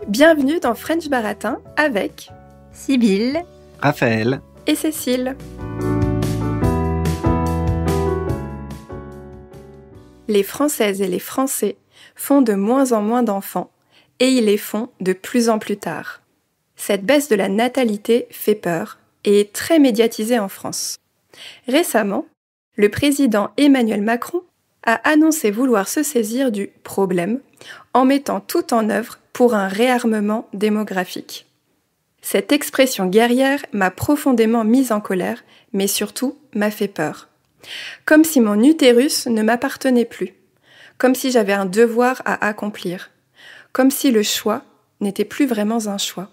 Bienvenue dans French Baratin avec Sibylle, Raphaël et Cécile. Les Françaises et les Français font de moins en moins d'enfants et ils les font de plus en plus tard. Cette baisse de la natalité fait peur et est très médiatisée en France. Récemment, le président Emmanuel Macron a annoncé vouloir se saisir du problème en mettant tout en œuvre pour un réarmement démographique. Cette expression guerrière m'a profondément mise en colère, mais surtout m'a fait peur. Comme si mon utérus ne m'appartenait plus, comme si j'avais un devoir à accomplir, comme si le choix n'était plus vraiment un choix.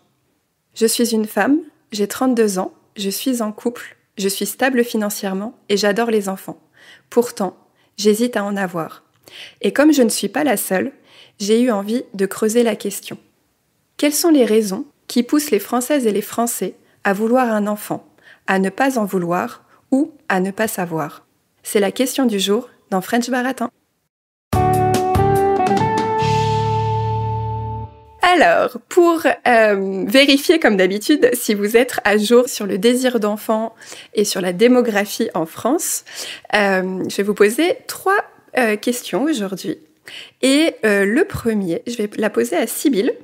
Je suis une femme, j'ai 32 ans, je suis en couple, je suis stable financièrement et j'adore les enfants. Pourtant, j'hésite à en avoir. Et comme je ne suis pas la seule, j'ai eu envie de creuser la question. Quelles sont les raisons qui poussent les Françaises et les Français à vouloir un enfant, à ne pas en vouloir ou à ne pas savoir? C'est la question du jour dans French Baratin. Alors, pour vérifier comme d'habitude si vous êtes à jour sur le désir d'enfant et sur la démographie en France, je vais vous poser 3 questions aujourd'hui. Et le premier, je vais la poser à Sibylle.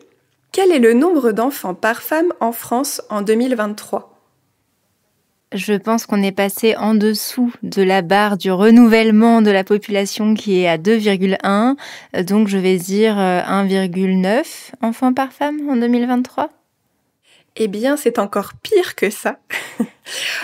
Quel est le nombre d'enfants par femme en France en 2023 ? Je pense qu'on est passé en dessous de la barre du renouvellement de la population qui est à 2,1. Donc je vais dire 1,9 enfants par femme en 2023. Eh bien, c'est encore pire que ça.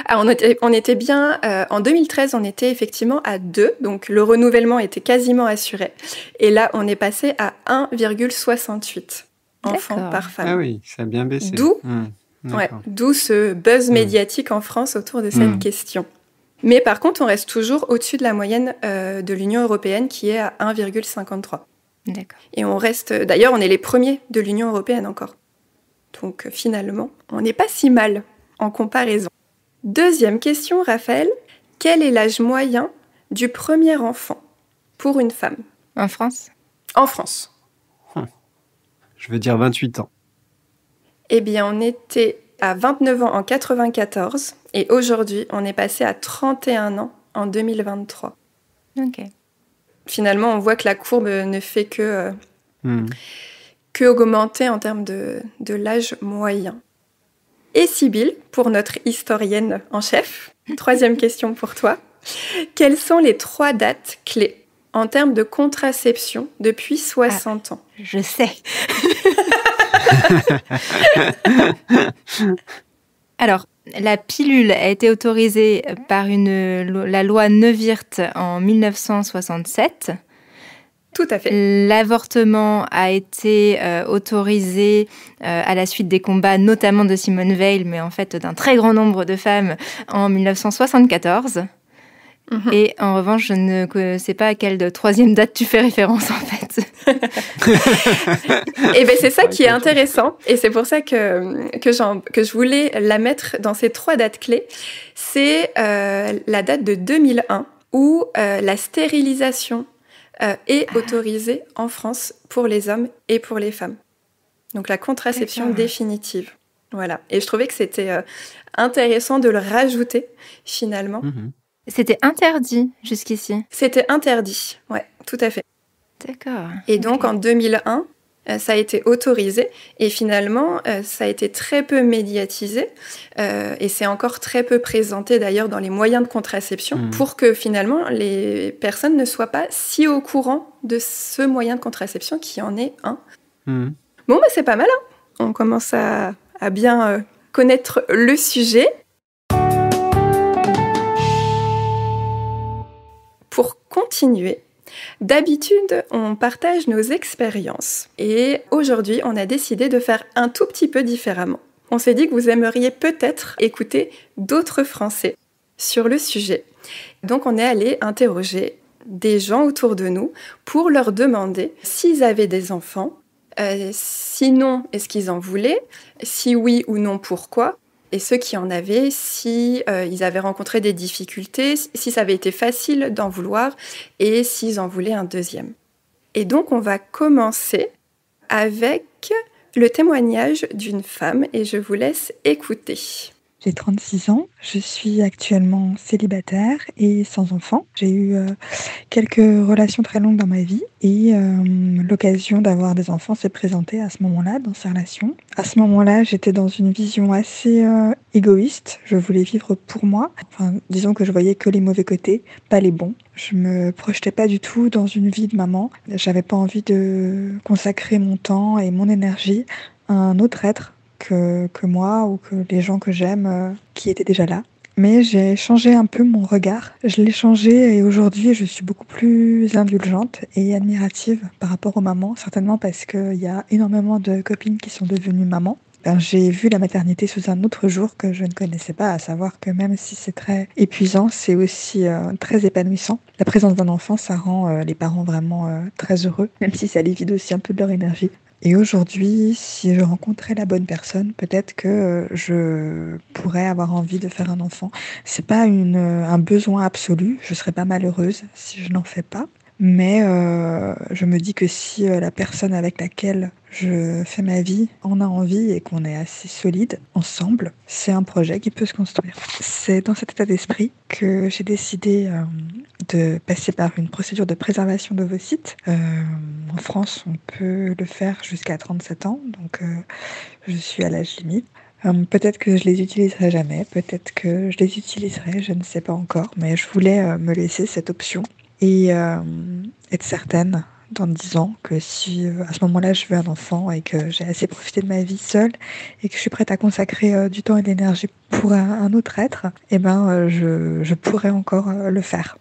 Alors, on était bien... en 2013, on était effectivement à 2, donc le renouvellement était quasiment assuré. Et là, on est passé à 1,68 enfants par femme. Ah oui, ça a bien baissé. D'où ce buzz médiatique en France autour de cette question. Mais par contre, on reste toujours au-dessus de la moyenne de l'Union européenne qui est à 1,53. D'accord. Et on reste... D'ailleurs, on est les premiers de l'Union européenne encore. Donc finalement, on n'est pas si mal en comparaison. Deuxième question, Raphaël. Quel est l'âge moyen du premier enfant pour une femme ? En France ? En France. Je veux dire 28 ans. Eh bien, on était à 29 ans en 94 et aujourd'hui, on est passé à 31 ans en 2023. Ok. Finalement, on voit que la courbe ne fait que augmenter en termes de l'âge moyen. Et Sibylle, pour notre historienne en chef, 3e question pour toi. Quelles sont les 3 dates clés en termes de contraception depuis 60 ans ? Je sais. Alors, la pilule a été autorisée par la loi Neuwirth en 1967. Tout à fait. L'avortement a été autorisé à la suite des combats, notamment de Simone Veil, mais en fait d'un très grand nombre de femmes en 1974. Et en revanche, je ne sais pas à quelle 3e date tu fais référence, en fait. Et bien, c'est ça qui est intéressant. Et c'est pour ça que je voulais la mettre dans ces 3 dates clés. C'est la date de 2001, où la stérilisation est autorisée en France pour les hommes et pour les femmes. Donc, la contraception définitive. Voilà. Et je trouvais que c'était intéressant de le rajouter, finalement. C'était interdit jusqu'ici. C'était interdit, ouais, tout à fait. D'accord. Et donc en 2001, ça a été autorisé et finalement, ça a été très peu médiatisé et c'est encore très peu présenté d'ailleurs dans les moyens de contraception pour que finalement les personnes ne soient pas si au courant de ce moyen de contraception qui en est un. Bon, bah, c'est pas mal, hein. On commence à bien connaître le sujet. Pour continuer, d'habitude, on partage nos expériences. Et aujourd'hui, on a décidé de faire un tout petit peu différemment. On s'est dit que vous aimeriez peut-être écouter d'autres Français sur le sujet. Donc, on est allé interroger des gens autour de nous pour leur demander s'ils avaient des enfants, sinon, est-ce qu'ils en voulaient, si oui ou non, pourquoi. Et ceux qui en avaient, si ils avaient rencontré des difficultés, si ça avait été facile d'en vouloir et s'ils en voulaient un deuxième. Et donc, on va commencer avec le témoignage d'une femme et je vous laisse écouter. J'ai 36 ans, je suis actuellement célibataire et sans enfant. J'ai eu quelques relations très longues dans ma vie et l'occasion d'avoir des enfants s'est présentée à ce moment-là dans ces relations. À ce moment-là, j'étais dans une vision assez égoïste. Je voulais vivre pour moi. Enfin, disons que je voyais que les mauvais côtés, pas les bons. Je me projetais pas du tout dans une vie de maman. J'avais pas envie de consacrer mon temps et mon énergie à un autre être que moi ou que les gens que j'aime qui étaient déjà là. Mais j'ai changé un peu mon regard. Je l'ai changé et aujourd'hui, je suis beaucoup plus indulgente et admirative par rapport aux mamans, certainement parce qu'il y a énormément de copines qui sont devenues mamans. J'ai vu la maternité sous un autre jour que je ne connaissais pas, à savoir que même si c'est très épuisant, c'est aussi très épanouissant. La présence d'un enfant, ça rend les parents vraiment très heureux, même si ça les vide aussi un peu de leur énergie. Et aujourd'hui, si je rencontrais la bonne personne, peut-être que je pourrais avoir envie de faire un enfant. C'est pas un besoin absolu, je serais pas malheureuse si je n'en fais pas. Mais je me dis que si la personne avec laquelle je fais ma vie en a envie et qu'on est assez solide ensemble, c'est un projet qui peut se construire. C'est dans cet état d'esprit que j'ai décidé de passer par une procédure de préservation d'ovocytes. En France, on peut le faire jusqu'à 37 ans, donc je suis à l'âge limite. Peut-être que je les utiliserai jamais, peut-être que je les utiliserai, je ne sais pas encore, mais je voulais me laisser cette option et être certaine dans 10 ans que si à ce moment-là je veux un enfant et que j'ai assez profité de ma vie seule et que je suis prête à consacrer du temps et de l'énergie pour un autre être, eh ben je pourrais encore le faire.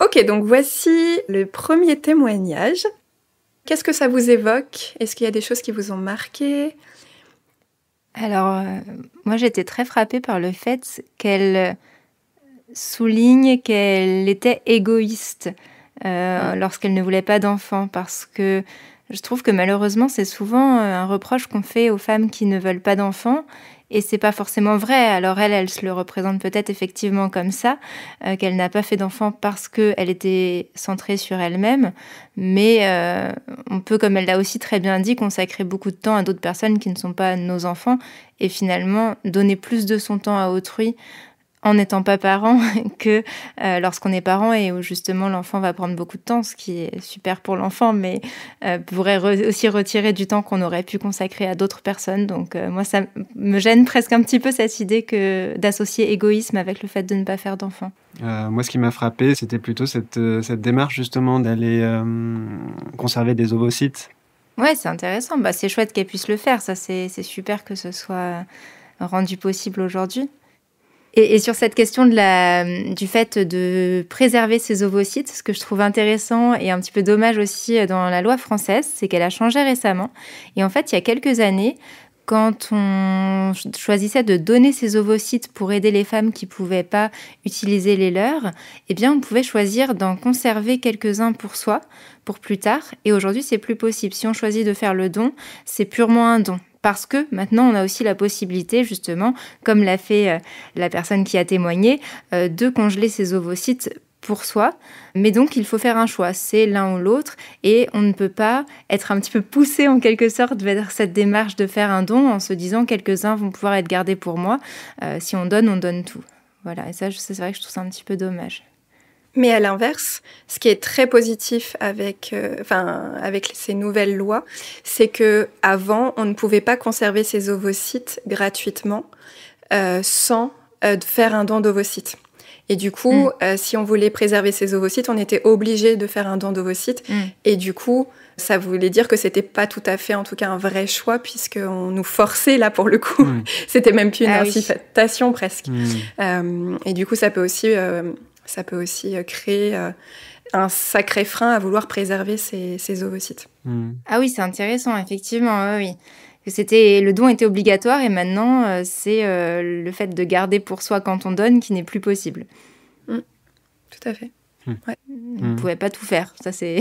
Ok, donc voici le premier témoignage. Qu'est-ce que ça vous évoque ? Est-ce qu'il y a des choses qui vous ont marqué ? Alors, moi j'étais très frappée par le fait qu'elle souligne qu'elle était égoïste lorsqu'elle ne voulait pas d'enfant, parce que je trouve que malheureusement c'est souvent un reproche qu'on fait aux femmes qui ne veulent pas d'enfants, et c'est pas forcément vrai. Alors elle se le représente peut-être effectivement comme ça, qu'elle n'a pas fait d'enfant parce qu'elle était centrée sur elle-même, mais on peut, comme elle l'a aussi très bien dit, consacrer beaucoup de temps à d'autres personnes qui ne sont pas nos enfants, et finalement donner plus de son temps à autrui en n'étant pas parent que lorsqu'on est parent, et où justement l'enfant va prendre beaucoup de temps, ce qui est super pour l'enfant, mais pourrait aussi retirer du temps qu'on aurait pu consacrer à d'autres personnes. Donc moi, ça me gêne presque un petit peu cette idée d'associer égoïsme avec le fait de ne pas faire d'enfant. Moi, ce qui m'a frappé, c'était plutôt cette démarche justement d'aller conserver des ovocytes. Ouais, c'est intéressant. C'est chouette qu'elle puisse le faire. Ça, c'est super que ce soit rendu possible aujourd'hui. Et sur cette question du fait de préserver ses ovocytes, ce que je trouve intéressant et un petit peu dommage aussi dans la loi française, c'est qu'elle a changé récemment. Et en fait, il y a quelques années, quand on choisissait de donner ses ovocytes pour aider les femmes qui ne pouvaient pas utiliser les leurs, eh bien, on pouvait choisir d'en conserver quelques-uns pour soi, pour plus tard. Et aujourd'hui, c'est plus possible. Si on choisit de faire le don, c'est purement un don. Parce que maintenant, on a aussi la possibilité, justement, comme l'a fait la personne qui a témoigné, de congeler ses ovocytes pour soi. Mais donc, il faut faire un choix. C'est l'un ou l'autre. Et on ne peut pas être un petit peu poussé, en quelque sorte, vers cette démarche de faire un don en se disant quelques-uns vont pouvoir être gardés pour moi. Si on donne tout. Voilà. Et ça, c'est vrai que je trouve ça un petit peu dommage. Mais à l'inverse, ce qui est très positif avec ces nouvelles lois, c'est que avant, on ne pouvait pas conserver ses ovocytes gratuitement sans faire un don d'ovocytes. Et du coup, si on voulait préserver ses ovocytes, on était obligé de faire un don d'ovocytes. Et du coup, ça voulait dire que c'était pas tout à fait, en tout cas, un vrai choix, puisqu'on nous forçait là pour le coup. C'était même plus une incitation presque. Et du coup, ça peut aussi créer un sacré frein à vouloir préserver ses ovocytes. Ah oui, c'est intéressant, effectivement, oui. Le don était obligatoire et maintenant, c'est le fait de garder pour soi quand on donne qui n'est plus possible. Tout à fait. Ouais. On ne pouvait pas tout faire. Ça, c'est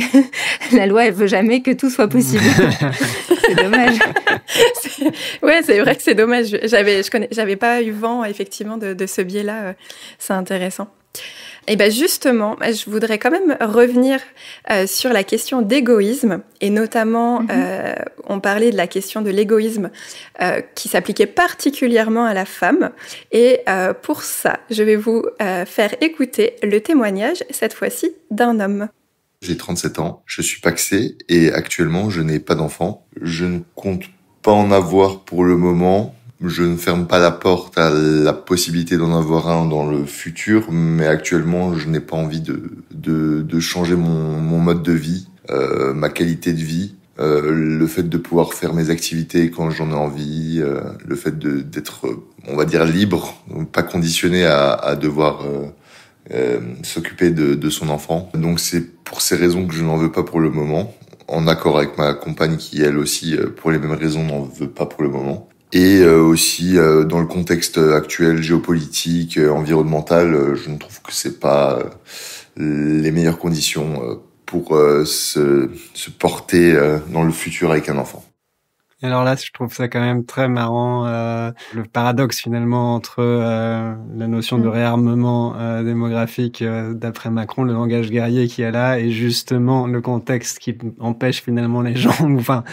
la loi, elle veut jamais que tout soit possible. C'est dommage. C'est vrai que c'est dommage. J'avais pas eu vent effectivement de ce biais-là. C'est intéressant. Et bien justement, je voudrais quand même revenir sur la question d'égoïsme, et notamment, on parlait de la question de l'égoïsme qui s'appliquait particulièrement à la femme. Et pour ça, je vais vous faire écouter le témoignage, cette fois-ci, d'un homme. J'ai 37 ans, je suis pacsé et actuellement je n'ai pas d'enfant. Je ne compte pas en avoir pour le moment. Je ne ferme pas la porte à la possibilité d'en avoir un dans le futur, mais actuellement, je n'ai pas envie de changer mon mode de vie, ma qualité de vie, le fait de pouvoir faire mes activités quand j'en ai envie, le fait d'être, on va dire, libre, pas conditionné à devoir s'occuper de son enfant. Donc c'est pour ces raisons que je n'en veux pas pour le moment, en accord avec ma compagne qui, elle aussi, pour les mêmes raisons, n'en veut pas pour le moment. Et aussi dans le contexte actuel géopolitique, environnemental, je ne trouve que c'est pas les meilleures conditions pour se porter dans le futur avec un enfant. Et alors là, je trouve ça quand même très marrant, le paradoxe finalement entre la notion de réarmement démographique d'après Macron, le langage guerrier qu'il y a là, et justement le contexte qui empêche finalement les gens, enfin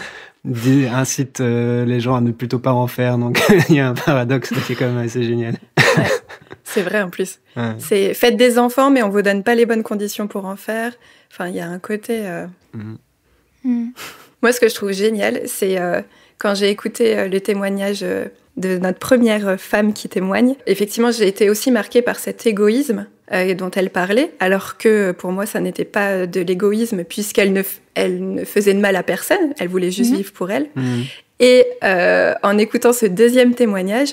incite les gens à ne plutôt pas en faire. Donc il y a un paradoxe qui est quand même assez génial. Ouais, c'est vrai en plus. Ouais. C'est faites des enfants, mais on vous donne pas les bonnes conditions pour en faire. Enfin, il y a un côté. Moi, ce que je trouve génial, c'est quand j'ai écouté le témoignage de notre première femme qui témoigne. Effectivement, j'ai été aussi marquée par cet égoïsme dont elle parlait, alors que pour moi, ça n'était pas de l'égoïsme, puisqu'elle ne faisait de mal à personne, elle voulait juste vivre pour elle. Et en écoutant ce deuxième témoignage,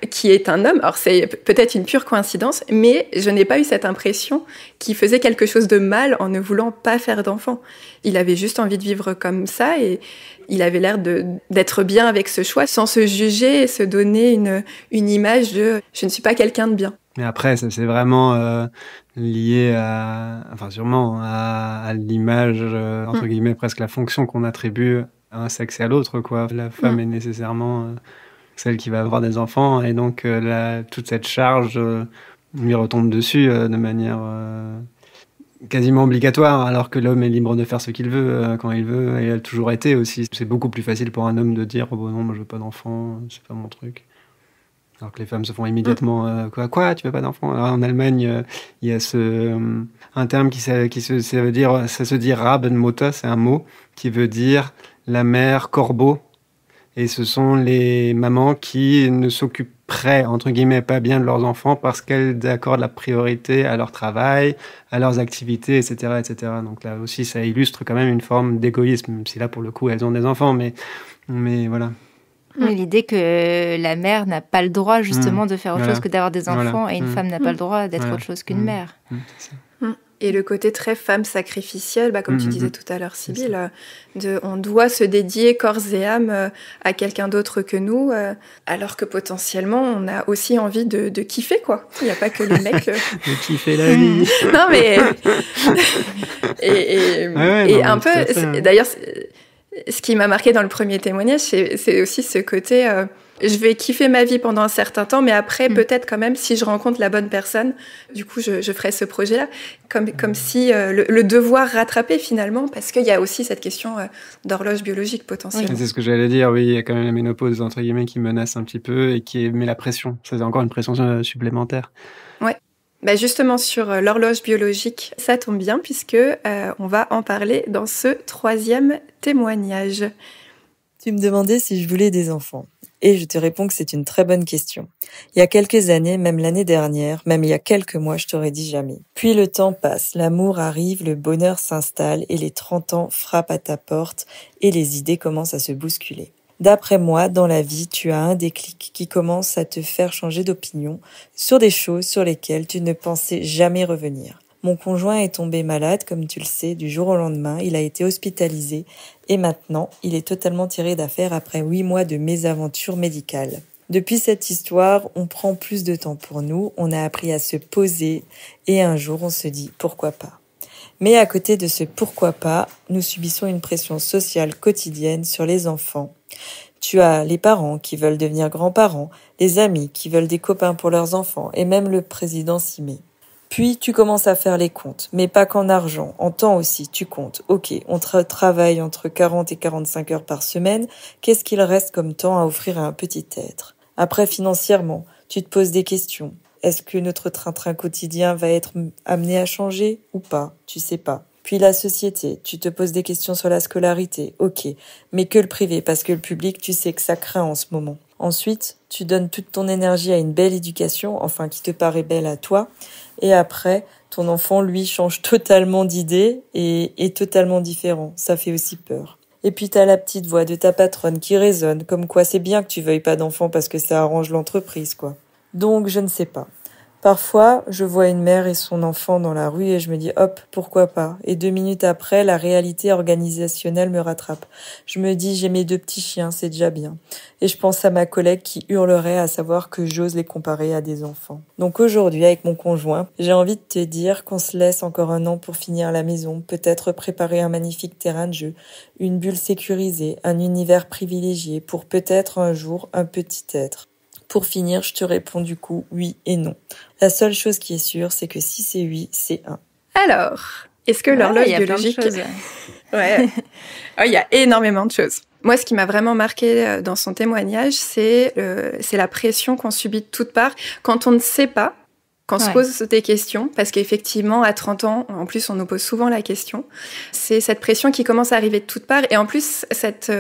qui est un homme, alors c'est peut-être une pure coïncidence, mais je n'ai pas eu cette impression qu'il faisait quelque chose de mal en ne voulant pas faire d'enfant. Il avait juste envie de vivre comme ça et il avait l'air d'être bien avec ce choix, sans se juger et se donner une image de « je ne suis pas quelqu'un de bien ». Mais après, ça c'est vraiment lié sûrement à l'image, entre guillemets, presque la fonction qu'on attribue à un sexe et à l'autre, quoi. La femme est nécessairement celle qui va avoir des enfants, et donc toute cette charge lui retombe dessus de manière quasiment obligatoire, alors que l'homme est libre de faire ce qu'il veut quand il veut, et il a toujours été aussi. C'est beaucoup plus facile pour un homme de dire « oh, non, moi je veux pas d'enfant, c'est pas mon truc ». Alors que les femmes se font immédiatement quoi, tu veux pas d'enfant? Alors, en Allemagne, il y a un terme ça veut dire, ça se dit Rabenmutter, c'est un mot qui veut dire la mère corbeau. Et ce sont les mamans qui ne s'occuperaient, entre guillemets, pas bien de leurs enfants parce qu'elles accordent la priorité à leur travail, à leurs activités, etc., etc. Donc là aussi, ça illustre quand même une forme d'égoïsme, même si là, pour le coup, elles ont des enfants, mais voilà. Oui, l'idée que la mère n'a pas le droit, justement, de faire autre chose que d'avoir des enfants, et une femme n'a pas le droit d'être autre chose qu'une mère. Et le côté très femme sacrificielle, comme tu disais tout à l'heure, Sybille, on doit se dédier corps et âme à quelqu'un d'autre que nous, alors que potentiellement, on a aussi envie de kiffer, quoi. Il n'y a pas que les mecs... De kiffer la vie. Non, mais... et un peu... D'ailleurs, ce qui m'a marqué dans le premier témoignage, c'est aussi ce côté... je vais kiffer ma vie pendant un certain temps, mais après, peut-être quand même, si je rencontre la bonne personne, du coup, je ferai ce projet-là. Comme si le devoir rattrapait finalement, parce qu'il y a aussi cette question d'horloge biologique potentielle. Oui. C'est ce que j'allais dire, oui, il y a quand même la ménopause, entre guillemets, qui menace un petit peu et qui met la pression. Ça, c'est encore une pression supplémentaire. Ouais. Justement, sur l'horloge biologique, ça tombe bien, puisque on va en parler dans ce troisième témoignage. Tu me demandais si je voulais des enfants. Et je te réponds que c'est une très bonne question. Il y a quelques années, même l'année dernière, même il y a quelques mois, je t'aurais dit jamais. Puis le temps passe, l'amour arrive, le bonheur s'installe et les 30 ans frappent à ta porte et les idées commencent à se bousculer. D'après moi, dans la vie, tu as un déclic qui commence à te faire changer d'opinion sur des choses sur lesquelles tu ne pensais jamais revenir. Mon conjoint est tombé malade, comme tu le sais, du jour au lendemain. Il a été hospitalisé et maintenant, il est totalement tiré d'affaire après 8 mois de mésaventure médicale. Depuis cette histoire, on prend plus de temps pour nous, on a appris à se poser et un jour, on se dit « pourquoi pas ». Mais à côté de ce « pourquoi pas », nous subissons une pression sociale quotidienne sur les enfants. Tu as les parents qui veulent devenir grands-parents, les amis qui veulent des copains pour leurs enfants et même le président s'y met. Puis tu commences à faire les comptes, mais pas qu'en argent, en temps aussi, tu comptes. Ok, on travaille entre 40 et 45 heures par semaine, qu'est-ce qu'il reste comme temps à offrir à un petit être? Après, financièrement, tu te poses des questions. Est-ce que notre train-train quotidien va être amené à changer ou pas? Tu sais pas. Puis la société, tu te poses des questions sur la scolarité, ok, mais que le privé, parce que le public, tu sais que ça craint en ce moment. Ensuite, tu donnes toute ton énergie à une belle éducation, enfin qui te paraît belle à toi, et après, ton enfant, lui, change totalement d'idée et est totalement différent. Ça fait aussi peur. Et puis t'as la petite voix de ta patronne qui résonne, comme quoi c'est bien que tu veuilles pas d'enfant parce que ça arrange l'entreprise, quoi. Donc, je ne sais pas. Parfois, je vois une mère et son enfant dans la rue et je me dis hop, pourquoi pas. Et 2 minutes après, la réalité organisationnelle me rattrape. Je me dis j'ai mes 2 petits chiens, c'est déjà bien. Et je pense à ma collègue qui hurlerait à savoir que j'ose les comparer à des enfants. Donc aujourd'hui, avec mon conjoint, j'ai envie de te dire qu'on se laisse encore 1 an pour finir la maison, peut-être préparer un magnifique terrain de jeu, une bulle sécurisée, un univers privilégié pour peut-être un jour un petit être. Pour finir, je te réponds du coup oui et non. La seule chose qui est sûre, c'est que si c'est oui, c'est 1. Alors, est-ce que l'horloge biologique... Ouais. Oh, il y a énormément de choses. Moi, ce qui m'a vraiment marqué dans son témoignage, c'est la pression qu'on subit de toutes parts quand on ne sait pas, quand on se pose des questions, parce qu'effectivement, à 30 ans, en plus, on nous pose souvent la question. C'est cette pression qui commence à arriver de toutes parts, et en plus, cette...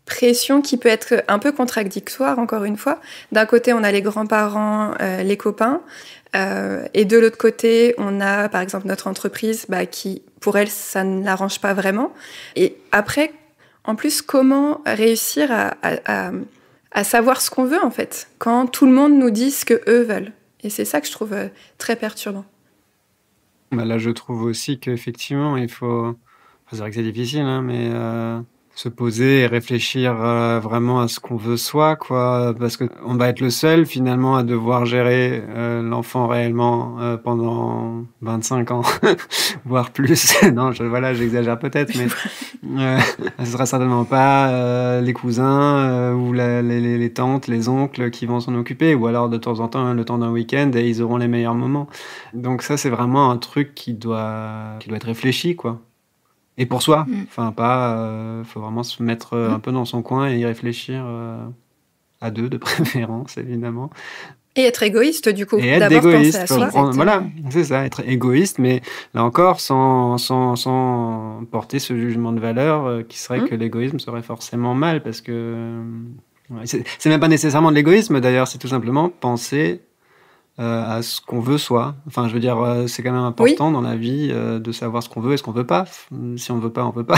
pression qui peut être un peu contradictoire, encore une fois. D'un côté, on a les grands-parents, les copains, et de l'autre côté, on a, par exemple, notre entreprise qui, pour elle, ça ne l'arrange pas vraiment. Et après, en plus, comment réussir à savoir ce qu'on veut, en fait, quand tout le monde nous dit ce qu'eux veulent. Et c'est ça que je trouve très perturbant. Là, je trouve aussi qu'effectivement, il faut... Enfin, c'est vrai que c'est difficile, hein, mais... se poser et réfléchir vraiment à ce qu'on veut soi, quoi, parce que on va être le seul finalement à devoir gérer l'enfant réellement pendant 25 ans, voire plus. Non, j'exagère peut-être, mais ce sera certainement pas les cousins ou les tantes, les oncles qui vont s'en occuper, ou alors de temps en temps le temps d'un week-end et ils auront les meilleurs moments. Donc ça, c'est vraiment un truc qui doit être réfléchi, quoi. Et pour soi, enfin faut vraiment se mettre un peu dans son coin et y réfléchir à 2 de préférence, évidemment. Et être égoïste, du coup. Et être d'abord égoïste, penser à soi. voilà, c'est ça, être égoïste, mais là encore, sans porter ce jugement de valeur qui serait que l'égoïsme serait forcément mal, parce que c'est même pas nécessairement de l'égoïsme, d'ailleurs, c'est tout simplement penser à ce qu'on veut soi. Enfin, je veux dire, c'est quand même important dans la vie de savoir ce qu'on veut et ce qu'on veut pas. Si on veut pas, on veut pas.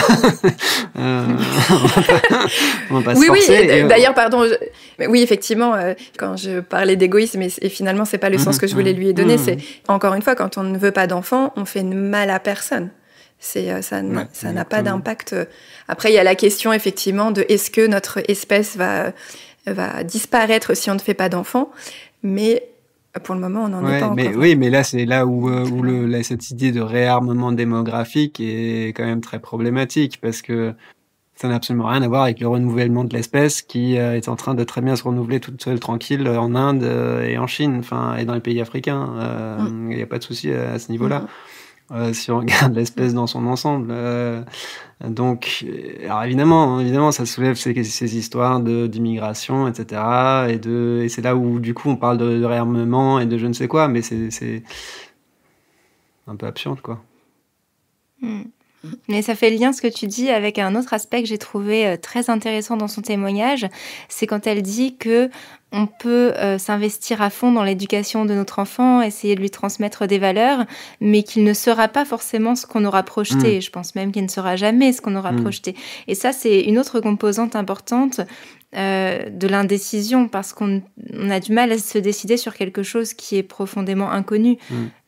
On va pas se forcer. Oui. D'ailleurs, pardon. Oui, effectivement, quand je parlais d'égoïsme, et finalement, c'est pas le sens que je voulais lui donner. C'est encore une fois, quand on ne veut pas d'enfant, on fait mal à personne. Ça n'a pas d'impact. Après, il y a la question effectivement de est-ce que notre espèce va disparaître si on ne fait pas d'enfant, mais pour le moment, on n'en est pas encore. Oui, mais là, c'est là où cette idée de réarmement démographique est quand même très problématique, parce que ça n'a absolument rien à voir avec le renouvellement de l'espèce qui est en train de très bien se renouveler toute seule, tranquille, en Inde et en Chine, et dans les pays africains. Il n'y a pas de souci à ce niveau-là. Si on regarde l'espèce dans son ensemble. Donc, alors évidemment, ça soulève ces histoires d'immigration, etc. Et c'est là où, du coup, on parle de réarmement et de je ne sais quoi, mais c'est un peu absurde, quoi. Mais ça fait le lien, ce que tu dis, avec un autre aspect que j'ai trouvé très intéressant dans son témoignage. C'est quand elle dit que on peut s'investir à fond dans l'éducation de notre enfant, essayer de lui transmettre des valeurs, mais qu'il ne sera pas forcément ce qu'on aura projeté. Je pense même qu'il ne sera jamais ce qu'on aura projeté. Et ça, c'est une autre composante importante de l'indécision, parce qu'on a du mal à se décider sur quelque chose qui est profondément inconnu.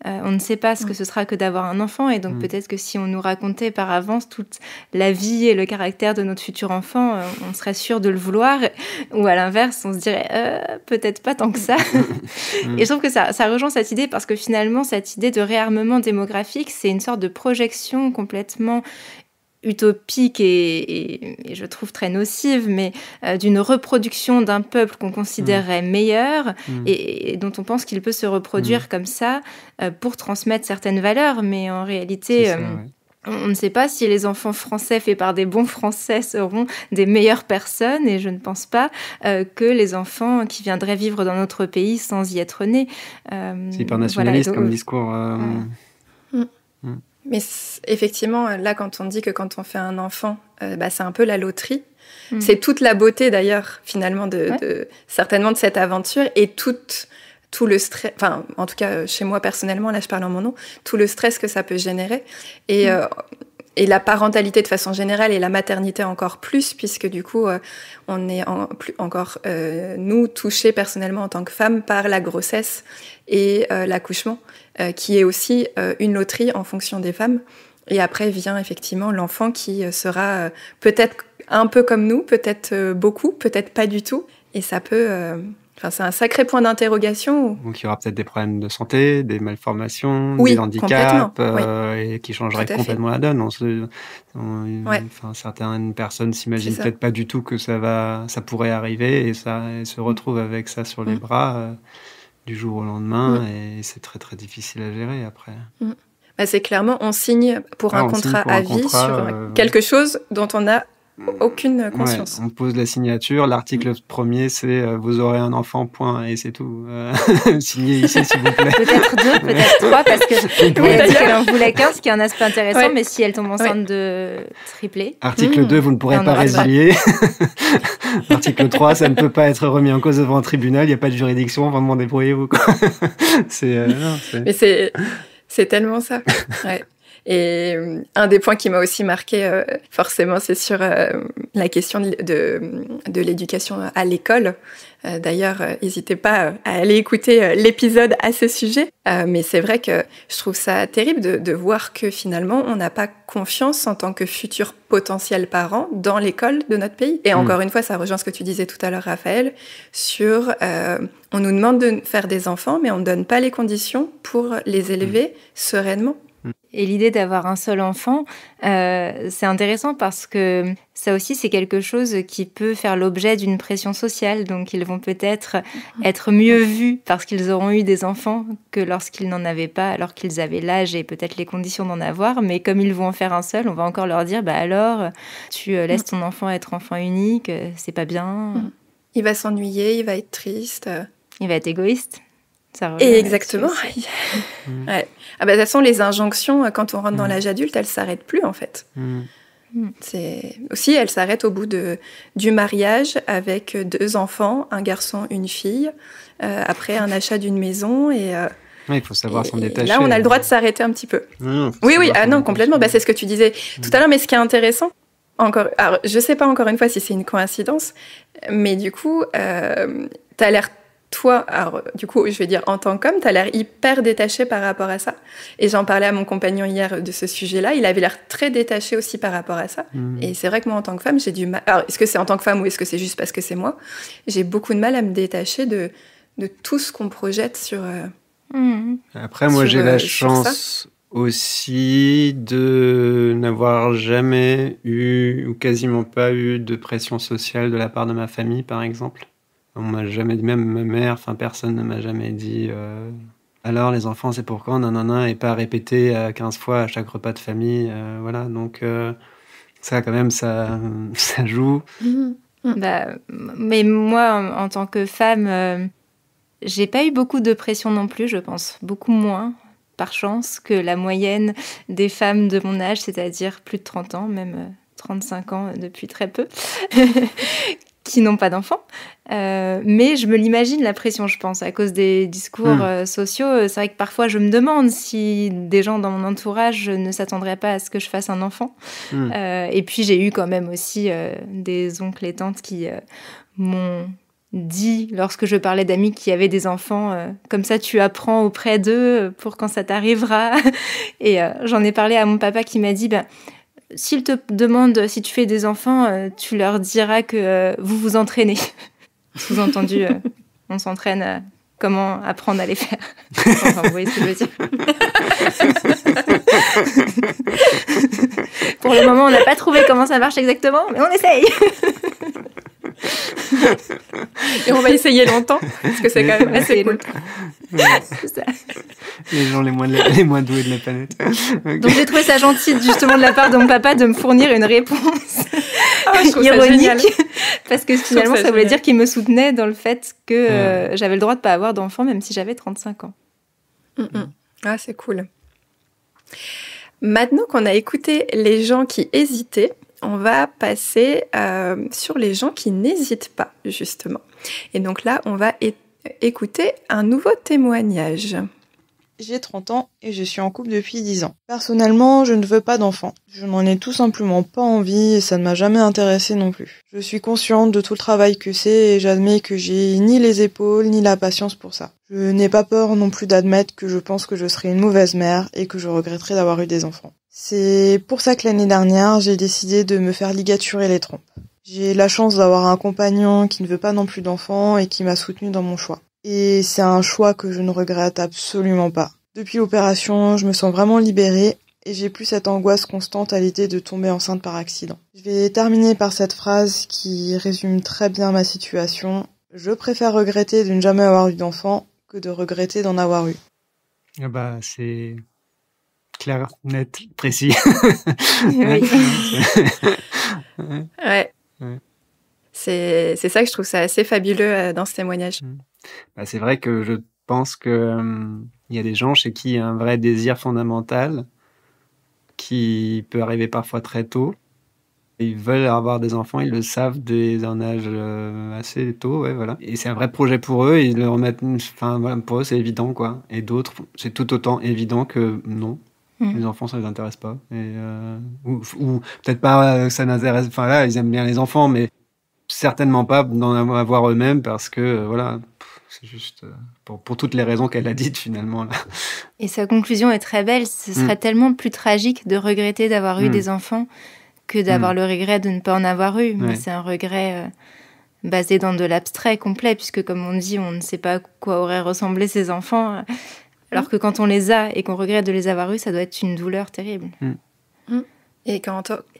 On ne sait pas ce que ce sera que d'avoir un enfant, et donc peut-être que si on nous racontait par avance toute la vie et le caractère de notre futur enfant, on serait sûr de le vouloir, ou à l'inverse, on se dirait peut-être pas tant que ça. Et je trouve que ça rejoint cette idée, parce que finalement, cette idée de réarmement démographique, c'est une sorte de projection complètement utopique et je trouve très nocive, mais d'une reproduction d'un peuple qu'on considérerait meilleur et dont on pense qu'il peut se reproduire comme ça pour transmettre certaines valeurs. Mais en réalité, on ne sait pas si les enfants français faits par des bons Français seront des meilleures personnes, et je ne pense pas que les enfants qui viendraient vivre dans notre pays sans y être nés. C'est hyper nationaliste comme discours. Mais effectivement, là, quand on dit que quand on fait un enfant, c'est un peu la loterie. C'est toute la beauté, d'ailleurs, finalement, certainement de cette aventure, et tout le stress, enfin, en tout cas, chez moi, personnellement, là, je parle en mon nom, tout le stress que ça peut générer. Et la parentalité de façon générale, et la maternité encore plus, puisque du coup, on est encore, nous, touchés personnellement en tant que femmes par la grossesse et l'accouchement, qui est aussi une loterie en fonction des femmes. Et après vient effectivement l'enfant qui sera peut-être un peu comme nous, peut-être beaucoup, peut-être pas du tout. Et ça peut... c'est un sacré point d'interrogation. Donc il y aura peut-être des problèmes de santé, des malformations, des handicaps, et qui changeraient complètement la donne. Certaines personnes s'imaginent peut-être pas du tout que ça pourrait arriver, et se retrouvent avec ça sur les bras du jour au lendemain, et c'est très très difficile à gérer après. C'est clairement, on signe pour un contrat à vie sur quelque chose dont on n'a aucune conscience. On pose la signature, l'article premier c'est vous aurez un enfant, point, et c'est tout. Signez ici s'il vous plaît. Peut-être 2, peut-être 3, parce qu'elle en voulait 15, ce qui est un aspect intéressant, mais si elle tombe enceinte de triplé. Article 2, vous ne pourrez pas résilier. Article 3, ça ne peut pas être remis en cause devant un tribunal, il n'y a pas de juridiction, vraiment débrouillez-vous. Mais c'est tellement ça. Et un des points qui m'a aussi marqué, forcément, c'est sur la question de l'éducation à l'école. D'ailleurs, n'hésitez pas à aller écouter l'épisode à ce sujet. Mais c'est vrai que je trouve ça terrible de voir que finalement, on n'a pas confiance en tant que futurs potentiels parents dans l'école de notre pays. Et encore une fois, ça rejoint ce que tu disais tout à l'heure, Raphaël, sur on nous demande de faire des enfants, mais on ne donne pas les conditions pour les élever sereinement. Et l'idée d'avoir un seul enfant, c'est intéressant parce que ça aussi, c'est quelque chose qui peut faire l'objet d'une pression sociale. Donc, ils vont peut-être être mieux vus parce qu'ils auront eu des enfants que lorsqu'ils n'en avaient pas, alors qu'ils avaient l'âge et peut-être les conditions d'en avoir. Mais comme ils vont en faire un seul, on va encore leur dire, alors, tu laisses ton enfant être enfant unique, c'est pas bien. Il va s'ennuyer, il va être triste. Il va être égoïste. Et exactement. De toute façon, les injonctions, quand on rentre dans l'âge adulte, elles ne s'arrêtent plus, en fait. Elles s'arrêtent au bout du mariage avec 2 enfants, un garçon, une fille, après un achat d'une maison et... il faut savoir s'en détacher. Là, on a le droit de s'arrêter un petit peu. Complètement. C'est ce que tu disais tout à l'heure. Mais ce qui est intéressant, alors, je ne sais pas encore une fois si c'est une coïncidence, mais du coup, tu as l'air... Toi, alors, du coup, je vais dire en tant qu'homme, tu as l'air hyper détaché par rapport à ça. Et j'en parlais à mon compagnon hier de ce sujet-là. Il avait l'air très détaché aussi par rapport à ça. Et c'est vrai que moi, en tant que femme, j'ai du mal... Alors, est-ce que c'est en tant que femme ou est-ce que c'est juste parce que c'est moi ? J'ai beaucoup de mal à me détacher de tout ce qu'on projette sur... Après, moi, j'ai la chance aussi de n'avoir jamais eu, ou quasiment pas eu, de pression sociale de la part de ma famille, par exemple. On m'a jamais dit, même ma mère, personne ne m'a jamais dit alors les enfants c'est pour quand, nanana, et pas répété 15 fois à chaque repas de famille, voilà, donc ça quand même ça joue. Mais moi en tant que femme, j'ai pas eu beaucoup de pression non plus, je pense, beaucoup moins par chance que la moyenne des femmes de mon âge, c'est-à-dire plus de 30 ans, même 35 ans depuis très peu. Qui n'ont pas d'enfants. Mais je me l'imagine, la pression, je pense, à cause des discours sociaux. C'est vrai que parfois, je me demande si des gens dans mon entourage ne s'attendraient pas à ce que je fasse un enfant. Et puis, j'ai eu quand même aussi des oncles et tantes qui m'ont dit, lorsque je parlais d'amis qui avaient des enfants, comme ça, tu apprends auprès d'eux pour quand ça t'arrivera. Et j'en ai parlé à mon papa qui m'a dit... S'ils te demandent si tu fais des enfants, tu leur diras que vous vous entraînez. Sous-entendu, on s'entraîne à comment apprendre à les faire. Enfin, vous voyez ce que je veux dire. Pour le moment, on n'a pas trouvé comment ça marche exactement, mais on essaye. Et on va essayer longtemps, parce que c'est quand même assez cool. C'est ça. Les gens les moins doués de la planète. Okay. Donc j'ai trouvé ça gentil justement de la part de mon papa de me fournir une réponse ironique, parce que finalement ça voulait dire qu'il me soutenait dans le fait que j'avais le droit de pas avoir d'enfant même si j'avais 35 ans. Ah, c'est cool. Maintenant qu'on a écouté les gens qui hésitaient, on va passer sur les gens qui n'hésitent pas, justement. Et donc là, on va écouter un nouveau témoignage. J'ai 30 ans et je suis en couple depuis 10 ans. Personnellement, je ne veux pas d'enfant. Je n'en ai tout simplement pas envie et ça ne m'a jamais intéressée non plus. Je suis consciente de tout le travail que c'est et j'admets que j'ai ni les épaules ni la patience pour ça. Je n'ai pas peur non plus d'admettre que je pense que je serai une mauvaise mère et que je regretterai d'avoir eu des enfants. C'est pour ça que l'année dernière, j'ai décidé de me faire ligaturer les trompes. J'ai la chance d'avoir un compagnon qui ne veut pas non plus d'enfants et qui m'a soutenue dans mon choix. Et c'est un choix que je ne regrette absolument pas. Depuis l'opération, je me sens vraiment libérée et j'ai plus cette angoisse constante à l'idée de tomber enceinte par accident. Je vais terminer par cette phrase qui résume très bien ma situation. Je préfère regretter de ne jamais avoir eu d'enfant que de regretter d'en avoir eu. Ah bah, c'est clair, net, précis. Oui. Ouais. C'est ça que je trouve ça assez fabuleux dans ce témoignage. Bah, c'est vrai que je pense que y a des gens chez qui il y a un vrai désir fondamental qui peut arriver parfois très tôt. Ils veulent avoir des enfants, ils le savent dès un âge assez tôt, ouais, voilà. Et c'est un vrai projet pour eux, ils le remettent, enfin voilà, pour eux c'est évident quoi. Et d'autres, c'est tout autant évident que non. Les enfants, ça les intéresse pas. Et, ou peut-être pas, ça n'intéresse. Enfin là, ils aiment bien les enfants, mais certainement pas d'en avoir eux-mêmes parce que voilà, c'est juste pour toutes les raisons qu'elle a dites finalement là. Et sa conclusion est très belle. Ce serait tellement plus tragique de regretter d'avoir eu des enfants que d'avoir le regret de ne pas en avoir eu. Mais c'est un regret basé dans de l'abstrait complet, puisque comme on dit, on ne sait pas à quoi auraient ressemblé ces enfants. Alors que quand on les a et qu'on regrette de les avoir eus, ça doit être une douleur terrible. Et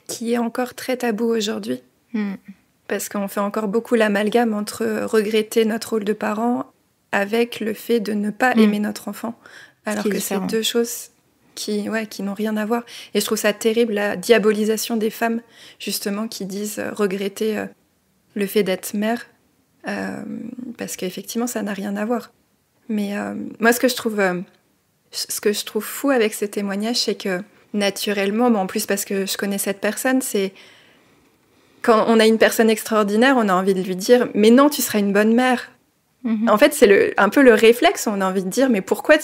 qui est encore très tabou aujourd'hui. Parce qu'on fait encore beaucoup l'amalgame entre regretter notre rôle de parent avec le fait de ne pas aimer notre enfant. Alors que c'est deux choses qui n'ont rien à voir. Et je trouve ça terrible, la diabolisation des femmes, justement, qui disent regretter le fait d'être mère, parce qu'effectivement, ça n'a rien à voir. Mais moi, ce que je trouve fou avec ce témoignage, c'est que naturellement, en plus parce que je connais cette personne, c'est quand on a une personne extraordinaire, on a envie de lui dire « Mais non, tu seras une bonne mère ». En fait, c'est un peu le réflexe, on a envie de dire « Mais pourquoi ?»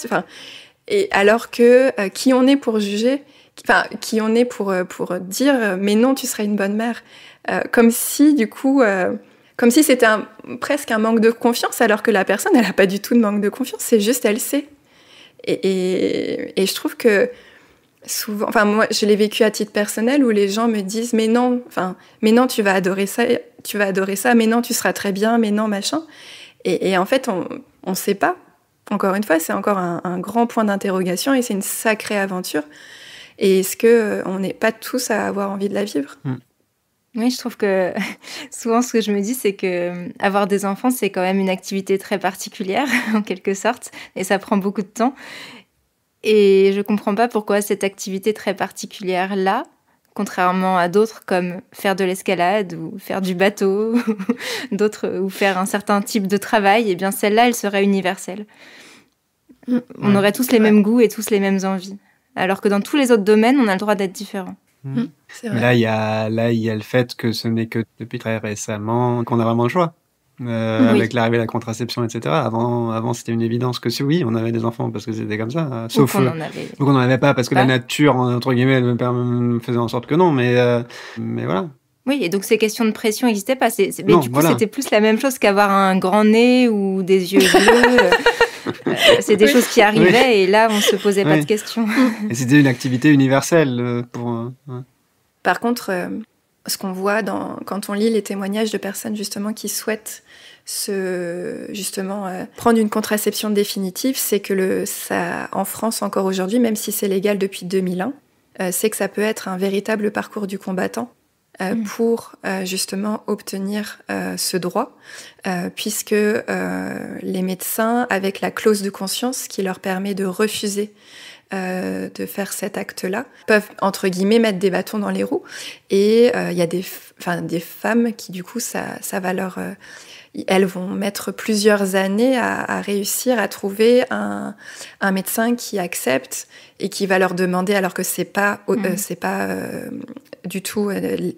Et alors que qui on est pour juger, qui on est pour dire « Mais non, tu seras une bonne mère ». Comme si, du coup, comme si c'était presque un manque de confiance, alors que la personne, elle n'a pas du tout de manque de confiance, c'est juste, elle sait. Et je trouve que souvent, moi, je l'ai vécu à titre personnel où les gens me disent mais non, tu vas adorer ça, mais non, tu seras très bien, mais non, machin. Et en fait, on sait pas. Encore une fois, c'est encore un grand point d'interrogation et c'est une sacrée aventure. Et est-ce que on n'est pas tous à avoir envie de la vivre ? Oui, je trouve que souvent ce que je me dis, c'est que avoir des enfants, c'est quand même une activité très particulière, en quelque sorte, et ça prend beaucoup de temps. Et je comprends pas pourquoi cette activité très particulière-là, contrairement à d'autres comme faire de l'escalade ou faire du bateau, ou faire un certain type de travail, eh bien celle-là, elle serait universelle. On aurait tous les mêmes goûts et tous les mêmes envies. Alors que dans tous les autres domaines, on a le droit d'être différent. C'est vrai. Mais là, il y a le fait que ce n'est que depuis très récemment qu'on a vraiment le choix. Avec l'arrivée de la contraception, etc. Avant, c'était une évidence que si on avait des enfants parce que c'était comme ça. Sauf qu'on n'en avait pas parce que la nature, entre guillemets, elle faisait en sorte que non. Mais voilà. Oui, et donc ces questions de pression n'existaient pas. Mais du coup, c'était plus la même chose qu'avoir un grand nez ou des yeux bleus. C'est des choses qui arrivaient et là, on ne se posait pas de questions. Et c'était une activité universelle pour... Par contre, ce qu'on voit quand on lit les témoignages de personnes justement qui souhaitent prendre une contraception définitive, c'est que ça, en France encore aujourd'hui, même si c'est légal depuis 2001, c'est que ça peut être un véritable parcours du combattant pour justement obtenir ce droit, puisque les médecins, avec la clause de conscience qui leur permet de refuser de faire cet acte-là, peuvent, entre guillemets, mettre des bâtons dans les roues. Et il y a des femmes qui, du coup, ça va leur... elles vont mettre plusieurs années à réussir à trouver un médecin qui accepte et qui va leur demander, alors que c'est pas du tout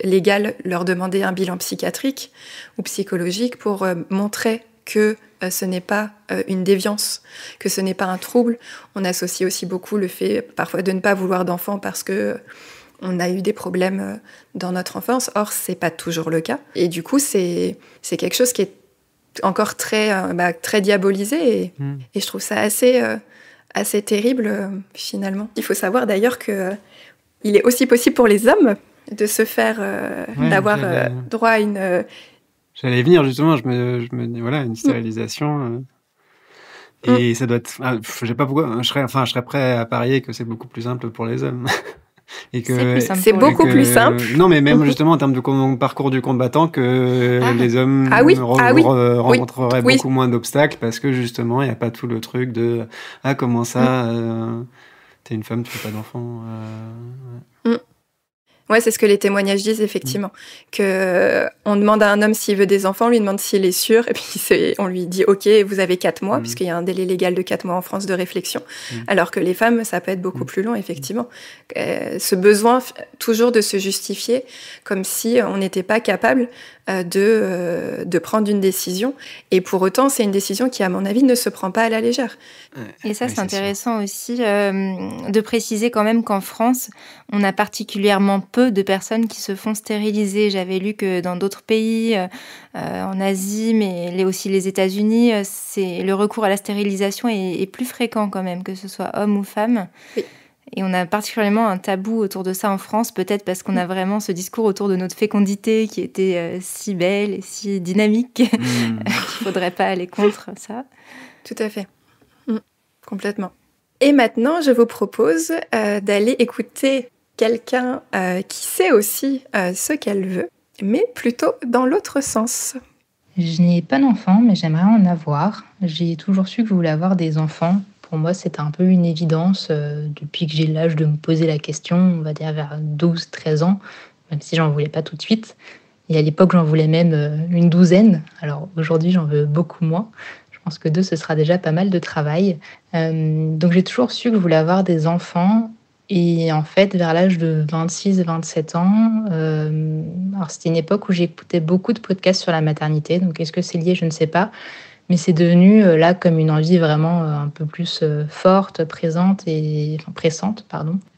légal, leur demander un bilan psychiatrique ou psychologique pour montrer que ce n'est pas une déviance, que ce n'est pas un trouble. On associe aussi beaucoup le fait parfois de ne pas vouloir d'enfants parce que on a eu des problèmes dans notre enfance. Or, c'est pas toujours le cas. Et du coup, c'est quelque chose qui est encore très diabolisé. Et je trouve ça assez terrible, finalement. Il faut savoir d'ailleurs qu'il est aussi possible pour les hommes de se faire, d'avoir droit à une... J'allais venir justement, je me dis, voilà, une stérilisation. Et ça doit être... je sais pas pourquoi, je serais prêt à parier que c'est beaucoup plus simple pour les hommes. Et que c'est beaucoup plus simple. Non, mais même justement en termes de parcours du combattant, que les hommes rencontreraient beaucoup moins d'obstacles parce que justement, il n'y a pas tout le truc de « Ah, comment ça t'es une femme, tu fais pas d'enfant Ouais, c'est ce que les témoignages disent, effectivement. Que on demande à un homme s'il veut des enfants, on lui demande s'il est sûr, et puis on lui dit « Ok, vous avez 4 mois », puisqu'il y a un délai légal de 4 mois en France de réflexion. Alors que les femmes, ça peut être beaucoup plus long, effectivement. Ce besoin toujours de se justifier, comme si on n'était pas capable de prendre une décision. Et pour autant, c'est une décision qui, à mon avis, ne se prend pas à la légère. Et ça, c'est intéressant aussi de préciser quand même qu'en France, on a particulièrement peu de personnes qui se font stériliser. J'avais lu que dans d'autres pays, en Asie, mais aussi les États-Unis, le recours à la stérilisation est plus fréquent quand même, que ce soit homme ou femme. Oui. Et on a particulièrement un tabou autour de ça en France, peut-être parce qu'on a vraiment ce discours autour de notre fécondité qui était si belle et si dynamique qu'il ne faudrait pas aller contre ça. Tout à fait. Complètement. Et maintenant, je vous propose d'aller écouter quelqu'un qui sait aussi ce qu'elle veut, mais plutôt dans l'autre sens. Je n'ai pas d'enfants, mais j'aimerais en avoir. J'ai toujours su que je voulais avoir des enfants. Pour moi, c'était un peu une évidence depuis que j'ai l'âge de me poser la question, on va dire vers 12-13 ans, même si j'en voulais pas tout de suite. Et à l'époque, j'en voulais même une douzaine. Alors aujourd'hui, j'en veux beaucoup moins. Je pense que 2, ce sera déjà pas mal de travail. Donc j'ai toujours su que je voulais avoir des enfants. Et en fait, vers l'âge de 26-27 ans, alors c'était une époque où j'écoutais beaucoup de podcasts sur la maternité. Donc est-ce que c'est lié? Je ne sais pas. Mais c'est devenu là comme une envie vraiment un peu plus forte, pressante, et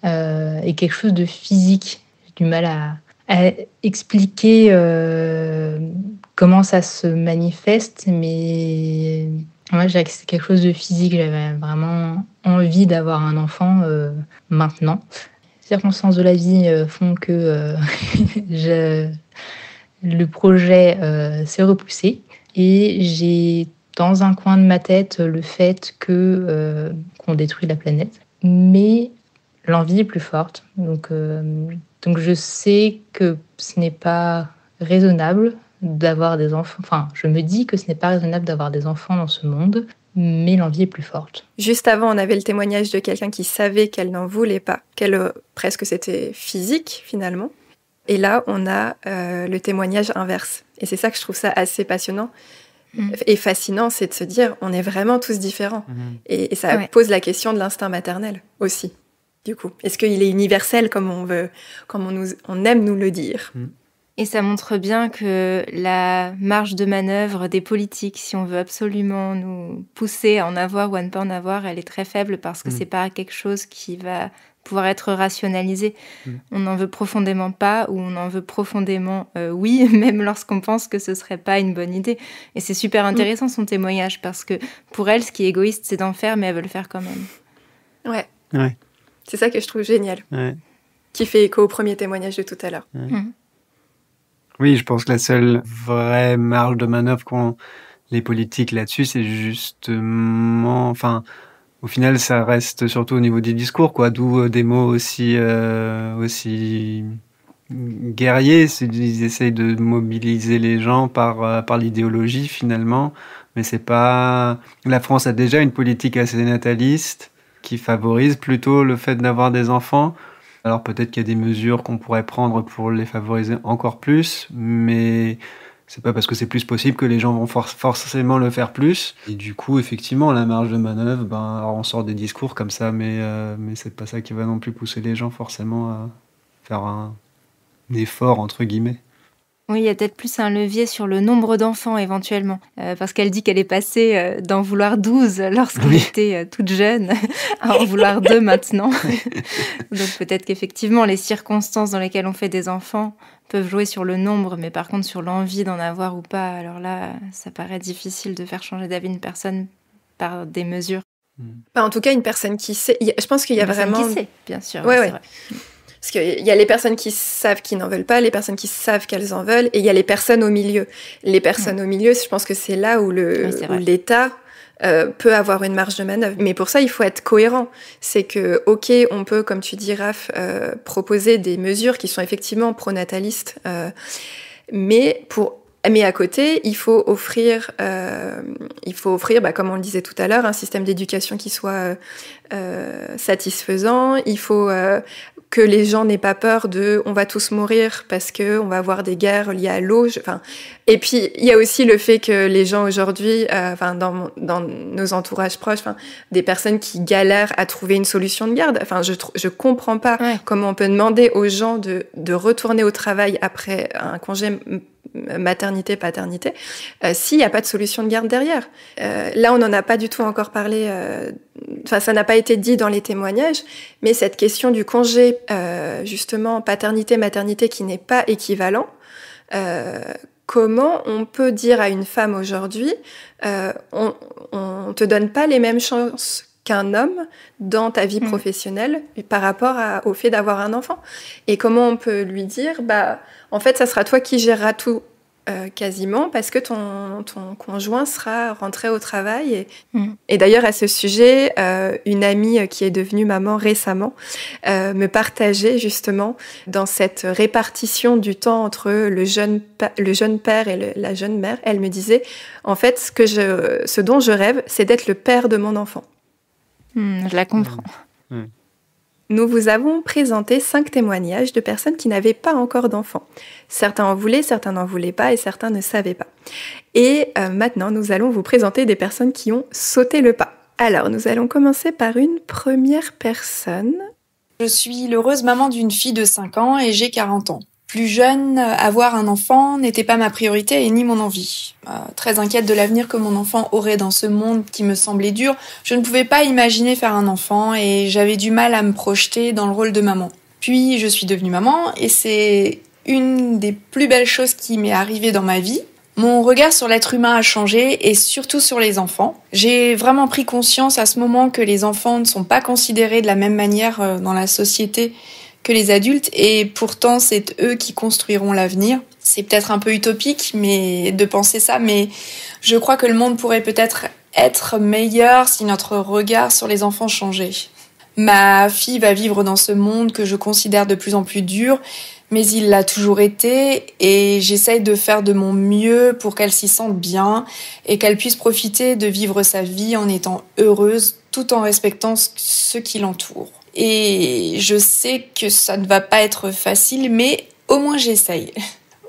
quelque chose de physique. J'ai du mal à expliquer comment ça se manifeste, mais moi, je dirais que c'est quelque chose de physique. J'avais vraiment envie d'avoir un enfant maintenant. Les circonstances de la vie font que le projet s'est repoussé. Et j'ai dans un coin de ma tête le fait qu'on détruit la planète. Mais l'envie est plus forte. Donc je sais que ce n'est pas raisonnable d'avoir des enfants. Enfin, je me dis que ce n'est pas raisonnable d'avoir des enfants dans ce monde, mais l'envie est plus forte. Juste avant, on avait le témoignage de quelqu'un qui savait qu'elle n'en voulait pas, presque c'était physique finalement. Et là, on a le témoignage inverse. Et c'est ça que je trouve ça assez passionnant et fascinant, c'est de se dire, on est vraiment tous différents. Et ça pose la question de l'instinct maternel aussi, du coup. Est-ce qu'il est universel comme on aime nous le dire? Et ça montre bien que la marge de manœuvre des politiques, si on veut absolument nous pousser à en avoir ou à ne pas en avoir, elle est très faible parce que c'est pas quelque chose qui va pouvoir être rationalisé. On en veut profondément pas ou on en veut profondément oui, même lorsqu'on pense que ce serait pas une bonne idée. Et c'est super intéressant son témoignage parce que pour elle, ce qui est égoïste, c'est d'en faire, mais elle veut le faire quand même. Ouais. C'est ça que je trouve génial. Ouais. Qui fait écho au premier témoignage de tout à l'heure. Oui, je pense que la seule vraie marge de manœuvre qu'ont les politiques là-dessus, c'est justement... au final, ça reste surtout au niveau du discours, quoi. D'où des mots aussi guerriers. Ils essayent de mobiliser les gens par l'idéologie, finalement. Mais c'est pas... La France a déjà une politique assez nataliste qui favorise plutôt le fait d'avoir des enfants. Alors peut-être qu'il y a des mesures qu'on pourrait prendre pour les favoriser encore plus, mais c'est pas parce que c'est plus possible que les gens vont forcément le faire plus. Et du coup, effectivement, la marge de manœuvre, alors on sort des discours comme ça, mais c'est pas ça qui va non plus pousser les gens forcément à faire un effort, entre guillemets. Oui, il y a peut-être plus un levier sur le nombre d'enfants éventuellement, parce qu'elle dit qu'elle est passée d'en vouloir 12 lorsqu'elle était toute jeune à en vouloir 2 maintenant. Donc peut-être qu'effectivement les circonstances dans lesquelles on fait des enfants peuvent jouer sur le nombre, mais par contre sur l'envie d'en avoir ou pas, alors là, ça paraît difficile de faire changer d'avis une personne par des mesures. En tout cas, une personne qui sait. Je pense qu'il y a vraiment... Qui sait, bien sûr. Ouais. C'est vrai. Parce qu'il y a les personnes qui savent qu'ils n'en veulent pas, les personnes qui savent qu'elles en veulent, et il y a les personnes au milieu. Les personnes au milieu, je pense que c'est là où l'État peut avoir une marge de manœuvre. Mais pour ça, il faut être cohérent. C'est que, ok, on peut, comme tu dis, Raph, proposer des mesures qui sont effectivement pronatalistes, mais à côté, il faut offrir, comme on le disait tout à l'heure, un système d'éducation qui soit satisfaisant. Il faut que les gens n'aient pas peur on va tous mourir parce que on va avoir des guerres liées à l'eau. Et puis il y a aussi le fait que les gens aujourd'hui, dans nos entourages proches, des personnes qui galèrent à trouver une solution de garde. Je comprends pas comment on peut demander aux gens de retourner au travail après un congé maternité-paternité, s'il n'y a pas de solution de garde derrière. Là, on n'en a pas du tout encore parlé, ça n'a pas été dit dans les témoignages, mais cette question du congé, justement, paternité-maternité qui n'est pas équivalent, comment on peut dire à une femme aujourd'hui, on te donne pas les mêmes chances qu'un homme dans ta vie professionnelle par rapport au fait d'avoir un enfant. Et comment on peut lui dire, en fait, ça sera toi qui géreras tout, quasiment, parce que ton conjoint sera rentré au travail. Et d'ailleurs, à ce sujet, une amie qui est devenue maman récemment me partageait justement dans cette répartition du temps entre le jeune père et la jeune mère. Elle me disait, en fait, ce dont je rêve, c'est d'être le père de mon enfant. Je la comprends. Nous vous avons présenté 5 témoignages de personnes qui n'avaient pas encore d'enfants. Certains en voulaient, certains n'en voulaient pas et certains ne savaient pas. Et maintenant, nous allons vous présenter des personnes qui ont sauté le pas. Alors, nous allons commencer par une première personne. Je suis l'heureuse maman d'une fille de 5 ans et j'ai 40 ans. Plus jeune, avoir un enfant n'était pas ma priorité et ni mon envie. Très inquiète de l'avenir que mon enfant aurait dans ce monde qui me semblait dur, je ne pouvais pas imaginer faire un enfant et j'avais du mal à me projeter dans le rôle de maman. Puis je suis devenue maman et c'est une des plus belles choses qui m'est arrivée dans ma vie. Mon regard sur l'être humain a changé et surtout sur les enfants. J'ai vraiment pris conscience à ce moment que les enfants ne sont pas considérés de la même manière dans la société que les adultes et pourtant c'est eux qui construiront l'avenir. C'est peut-être un peu utopique de penser ça, mais je crois que le monde pourrait peut-être être meilleur si notre regard sur les enfants changeait. Ma fille va vivre dans ce monde que je considère de plus en plus dur, mais il l'a toujours été et j'essaye de faire de mon mieux pour qu'elle s'y sente bien et qu'elle puisse profiter de vivre sa vie en étant heureuse tout en respectant ceux qui l'entourent. Et je sais que ça ne va pas être facile, mais au moins j'essaye.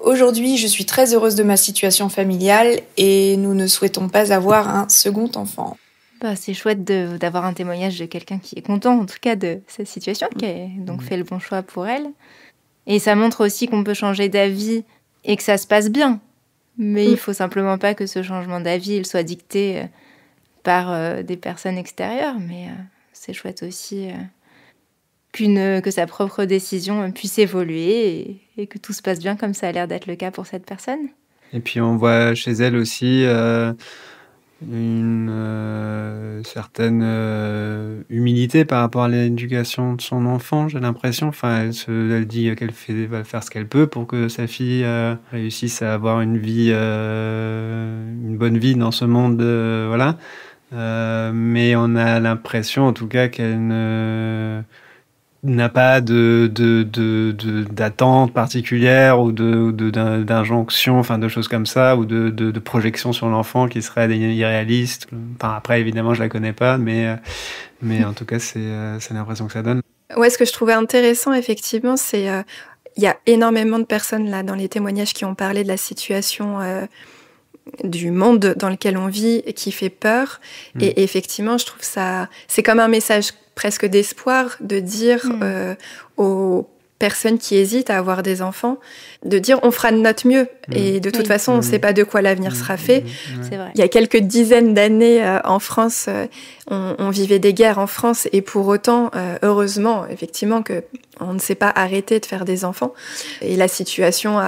Aujourd'hui, je suis très heureuse de ma situation familiale et nous ne souhaitons pas avoir un second enfant. C'est chouette d'avoir un témoignage de quelqu'un qui est content, en tout cas, de cette situation, qui a donc fait le bon choix pour elle. Et ça montre aussi qu'on peut changer d'avis et que ça se passe bien. Mais il faut simplement pas que ce changement d'avis il soit dicté par des personnes extérieures. Mais c'est chouette aussi que sa propre décision puisse évoluer et que tout se passe bien comme ça a l'air d'être le cas pour cette personne. Et puis on voit chez elle aussi une certaine humilité par rapport à l'éducation de son enfant, j'ai l'impression. Enfin, elle dit qu'elle va faire ce qu'elle peut pour que sa fille réussisse à avoir une bonne vie dans ce monde, voilà. mais on a l'impression en tout cas qu'elle n'a pas d'attente particulière ou d'injonction, enfin de choses comme ça, ou de projection sur l'enfant qui serait irréaliste. Enfin, après, évidemment, je la connais pas, mais en tout cas, c'est l'impression que ça donne. Ouais, ce que je trouvais intéressant, effectivement, c'est il y a énormément de personnes là dans les témoignages qui ont parlé de la situation du monde dans lequel on vit et qui fait peur. Et effectivement, je trouve ça, c'est comme un message presque d'espoir de dire aux personnes qui hésitent à avoir des enfants, de dire on fera de notre mieux. Et de toute façon, on ne sait pas de quoi l'avenir sera fait. C'est vrai. Il y a quelques dizaines d'années en France, on vivait des guerres en France et pour autant, heureusement, effectivement, qu'on ne s'est pas arrêté de faire des enfants. Et la situation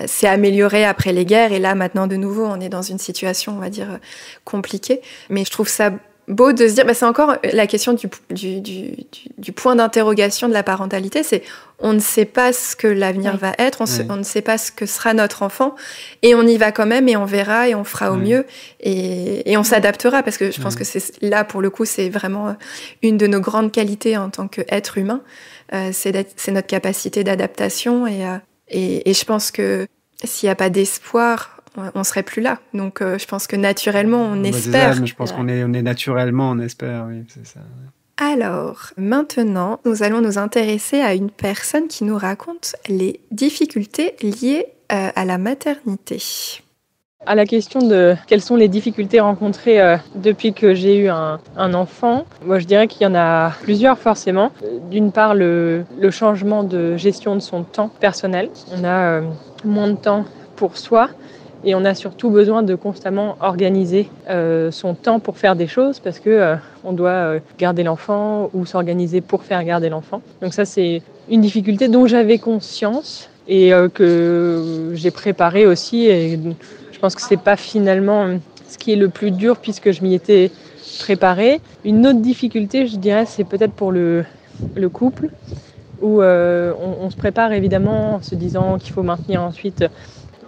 s'est améliorée après les guerres et là, maintenant, de nouveau, on est dans une situation, on va dire, compliquée. Mais je trouve ça beau de se dire, c'est encore la question du point d'interrogation de la parentalité, c'est on ne sait pas ce que l'avenir va être, on ne sait pas ce que sera notre enfant, et on y va quand même, et on verra, et on fera au mieux, et on s'adaptera, parce que je pense que c'est là, pour le coup, c'est vraiment une de nos grandes qualités en tant qu'être humain, c'est notre capacité d'adaptation, et je pense que s'il n'y a pas d'espoir, on serait plus là. Donc, je pense que naturellement, on espère. C'est ça, mais je pense qu'on est naturellement, on espère, oui, c'est ça. Alors, maintenant, nous allons nous intéresser à une personne qui nous raconte les difficultés liées à la maternité. À la question de quelles sont les difficultés rencontrées depuis que j'ai eu un enfant, moi je dirais qu'il y en a plusieurs forcément. D'une part, le changement de gestion de son temps personnel. On a moins de temps pour soi. Et on a surtout besoin de constamment organiser son temps pour faire des choses parce que on doit garder l'enfant ou s'organiser pour faire garder l'enfant. Donc ça, c'est une difficulté dont j'avais conscience et que j'ai préparé aussi. Et je pense que c'est pas finalement ce qui est le plus dur puisque je m'y étais préparée. Une autre difficulté, je dirais, c'est peut-être pour le couple où on se prépare évidemment en se disant qu'il faut maintenir ensuite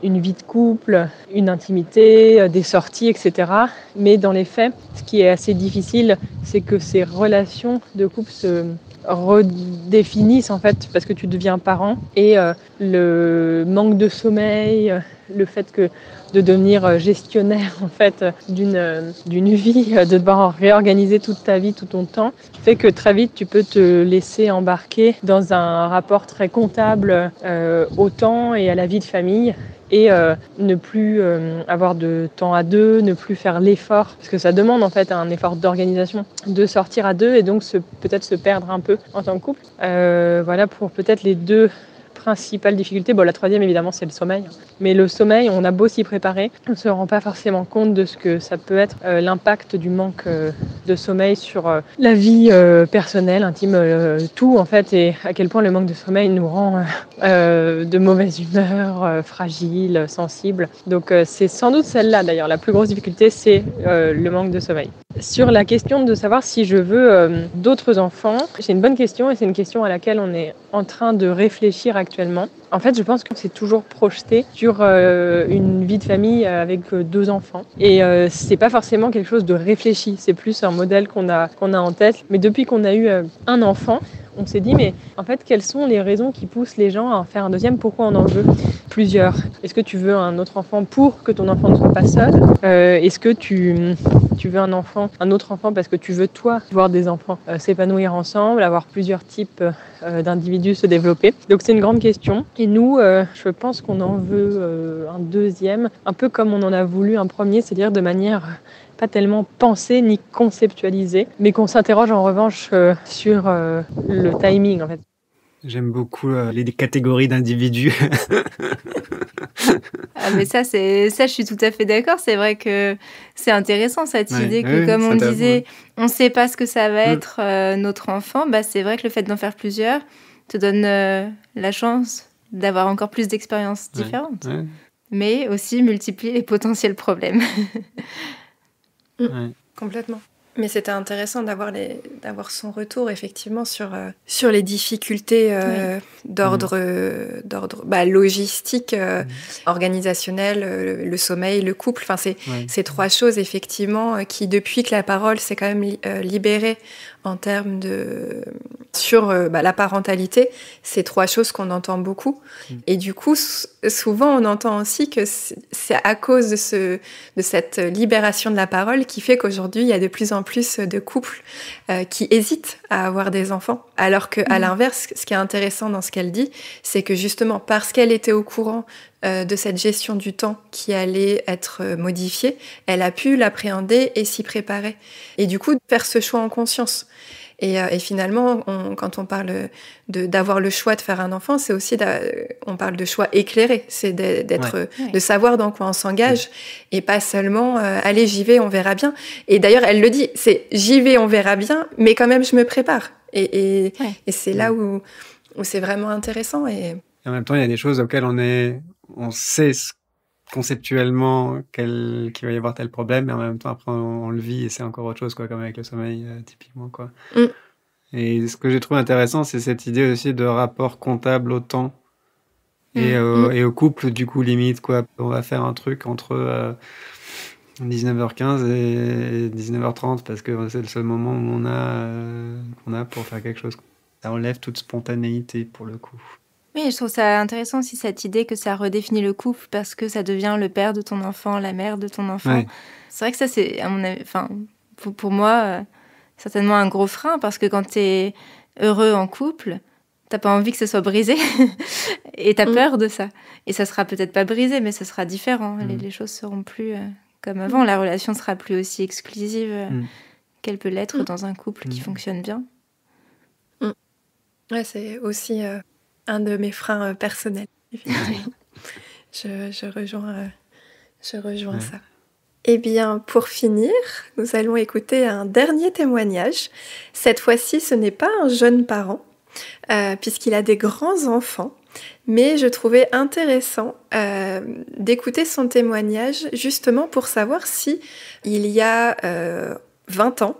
une vie de couple, une intimité, des sorties, etc. Mais dans les faits, ce qui est assez difficile, c'est que ces relations de couple se redéfinissent en fait parce que tu deviens parent et le manque de sommeil, le fait que de devenir gestionnaire en fait d'une vie, de devoir réorganiser toute ta vie, tout ton temps, fait que très vite tu peux te laisser embarquer dans un rapport très comptable au temps et à la vie de famille. Et ne plus avoir de temps à deux, ne plus faire l'effort, parce que ça demande en fait un effort d'organisation, de sortir à deux et donc peut-être se perdre un peu en tant que couple. Voilà pour peut-être les deux principales difficultés. Bon, la troisième évidemment c'est le sommeil, mais le sommeil, on a beau s'y préparer, on ne se rend pas forcément compte de ce que ça peut être l'impact du manque de sommeil sur la vie personnelle, intime, tout en fait, et à quel point le manque de sommeil nous rend de mauvaise humeur, fragiles, sensibles. Donc c'est sans doute celle-là d'ailleurs, la plus grosse difficulté, c'est le manque de sommeil. Sur la question de savoir si je veux d'autres enfants, c'est une bonne question et c'est une question à laquelle on est en train de réfléchir actuellement. En fait, je pense qu'on s'est toujours projeté sur une vie de famille avec 2 enfants. Et c'est pas forcément quelque chose de réfléchi, c'est plus un modèle qu'on a en tête. Mais depuis qu'on a eu un enfant, on s'est dit, mais en fait, quelles sont les raisons qui poussent les gens à en faire un deuxième? Pourquoi on en veut plusieurs? Est-ce que tu veux un autre enfant pour que ton enfant ne soit pas seul? Est-ce que tu veux un autre enfant parce que tu veux, toi, voir des enfants s'épanouir ensemble, avoir plusieurs types d'individus se développer? Donc c'est une grande question. Et nous, je pense qu'on en veut un deuxième, un peu comme on en a voulu un premier, c'est-à-dire de manière pas tellement pensée ni conceptualisée, mais qu'on s'interroge en revanche sur le timing en fait. J'aime beaucoup les catégories d'individus. Ah mais ça, je suis tout à fait d'accord. C'est vrai que c'est intéressant cette idée que, comme on disait, on ne sait pas ce que ça va être notre enfant. Bah, c'est vrai que le fait d'en faire plusieurs te donne la chance d'avoir encore plus d'expériences différentes, mais aussi multiplier les potentiels problèmes. Complètement. Mais c'était intéressant d'avoir son retour effectivement sur les difficultés d'ordre logistique, organisationnel, le sommeil, le couple. Enfin, c'est trois choses effectivement qui, depuis que la parole s'est quand même libérée en termes sur la parentalité, c'est trois choses qu'on entend beaucoup. Et du coup, souvent on entend aussi que c'est à cause de cette libération de la parole qui fait qu'aujourd'hui il y a de plus en plus de couples qui hésitent à avoir des enfants, alors qu'à l'inverse, ce qui est intéressant dans ce qu'elle dit, c'est que justement parce qu'elle était au courant de cette gestion du temps qui allait être modifiée, elle a pu l'appréhender et s'y préparer. Et du coup, faire ce choix en conscience. Et finalement, quand on parle d'avoir le choix de faire un enfant, c'est aussi on parle de choix éclairé, c'est de savoir dans quoi on s'engage et pas seulement allez, j'y vais, on verra bien. Et d'ailleurs, elle le dit, c'est j'y vais, on verra bien, mais quand même je me prépare. Et c'est là où c'est vraiment intéressant. Et en même temps, il y a des choses auxquelles on sait conceptuellement qu'il va y avoir tel problème, mais en même temps après on le vit et c'est encore autre chose, quoi, comme avec le sommeil typiquement, quoi. Et ce que j'ai trouvé intéressant, c'est cette idée aussi de rapport comptable au temps et au couple, du coup, limite, quoi. On va faire un truc entre 19h15 et 19h30 parce que c'est le seul moment où qu'on a pour faire quelque chose. Ça enlève toute spontanéité pour le coup. Oui, je trouve ça intéressant aussi cette idée que ça redéfinit le couple parce que ça devient le père de ton enfant, la mère de ton enfant. Ouais. C'est vrai que ça, c'est, à mon avis, pour moi, certainement un gros frein parce que quand t'es heureux en couple, t'as pas envie que ce soit brisé et t'as peur de ça. Et ça sera peut-être pas brisé, mais ça sera différent. Les choses seront plus comme avant. La relation sera plus aussi exclusive qu'elle peut l'être dans un couple qui fonctionne bien. Ouais, c'est aussi un de mes freins personnels. Je rejoins ça. Eh bien, pour finir, nous allons écouter un dernier témoignage. Cette fois-ci, ce n'est pas un jeune parent, puisqu'il a des grands-enfants, mais je trouvais intéressant d'écouter son témoignage, justement pour savoir si il y a 20 ans,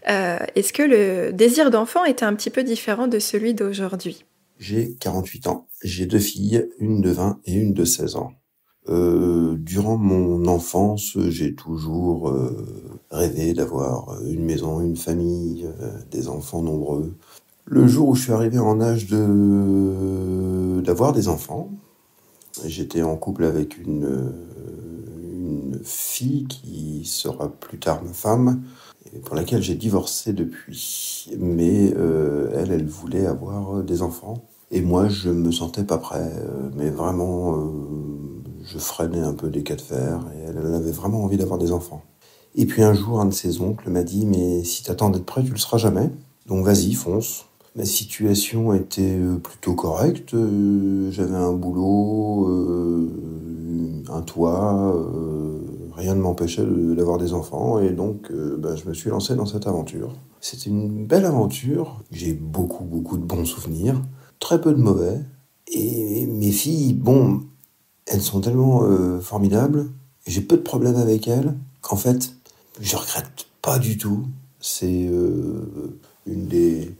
est-ce que le désir d'enfant était un petit peu différent de celui d'aujourd'hui ? J'ai 48 ans, j'ai 2 filles, une de 20 et une de 16 ans. Durant mon enfance, j'ai toujours rêvé d'avoir une maison, une famille, des enfants nombreux. Le jour où je suis arrivé en âge d'avoir des enfants, j'étais en couple avec une fille qui sera plus tard ma femme, pour laquelle j'ai divorcé depuis. Mais elle voulait avoir des enfants. Et moi, je me sentais pas prêt. Mais vraiment, je freinais un peu des cas de fer. Et elle avait vraiment envie d'avoir des enfants. Et puis un jour, un de ses oncles m'a dit « Mais si t'attends d'être prêt, tu le seras jamais. Donc vas-y, fonce ». Ma situation était plutôt correcte. J'avais un boulot, un toit... rien ne m'empêchait d'avoir des enfants et donc je me suis lancé dans cette aventure. C'était une belle aventure, j'ai beaucoup de bons souvenirs, très peu de mauvais. Et mes filles, elles sont tellement formidables, j'ai peu de problèmes avec elles, qu'en fait, je regrette pas du tout. C'est une des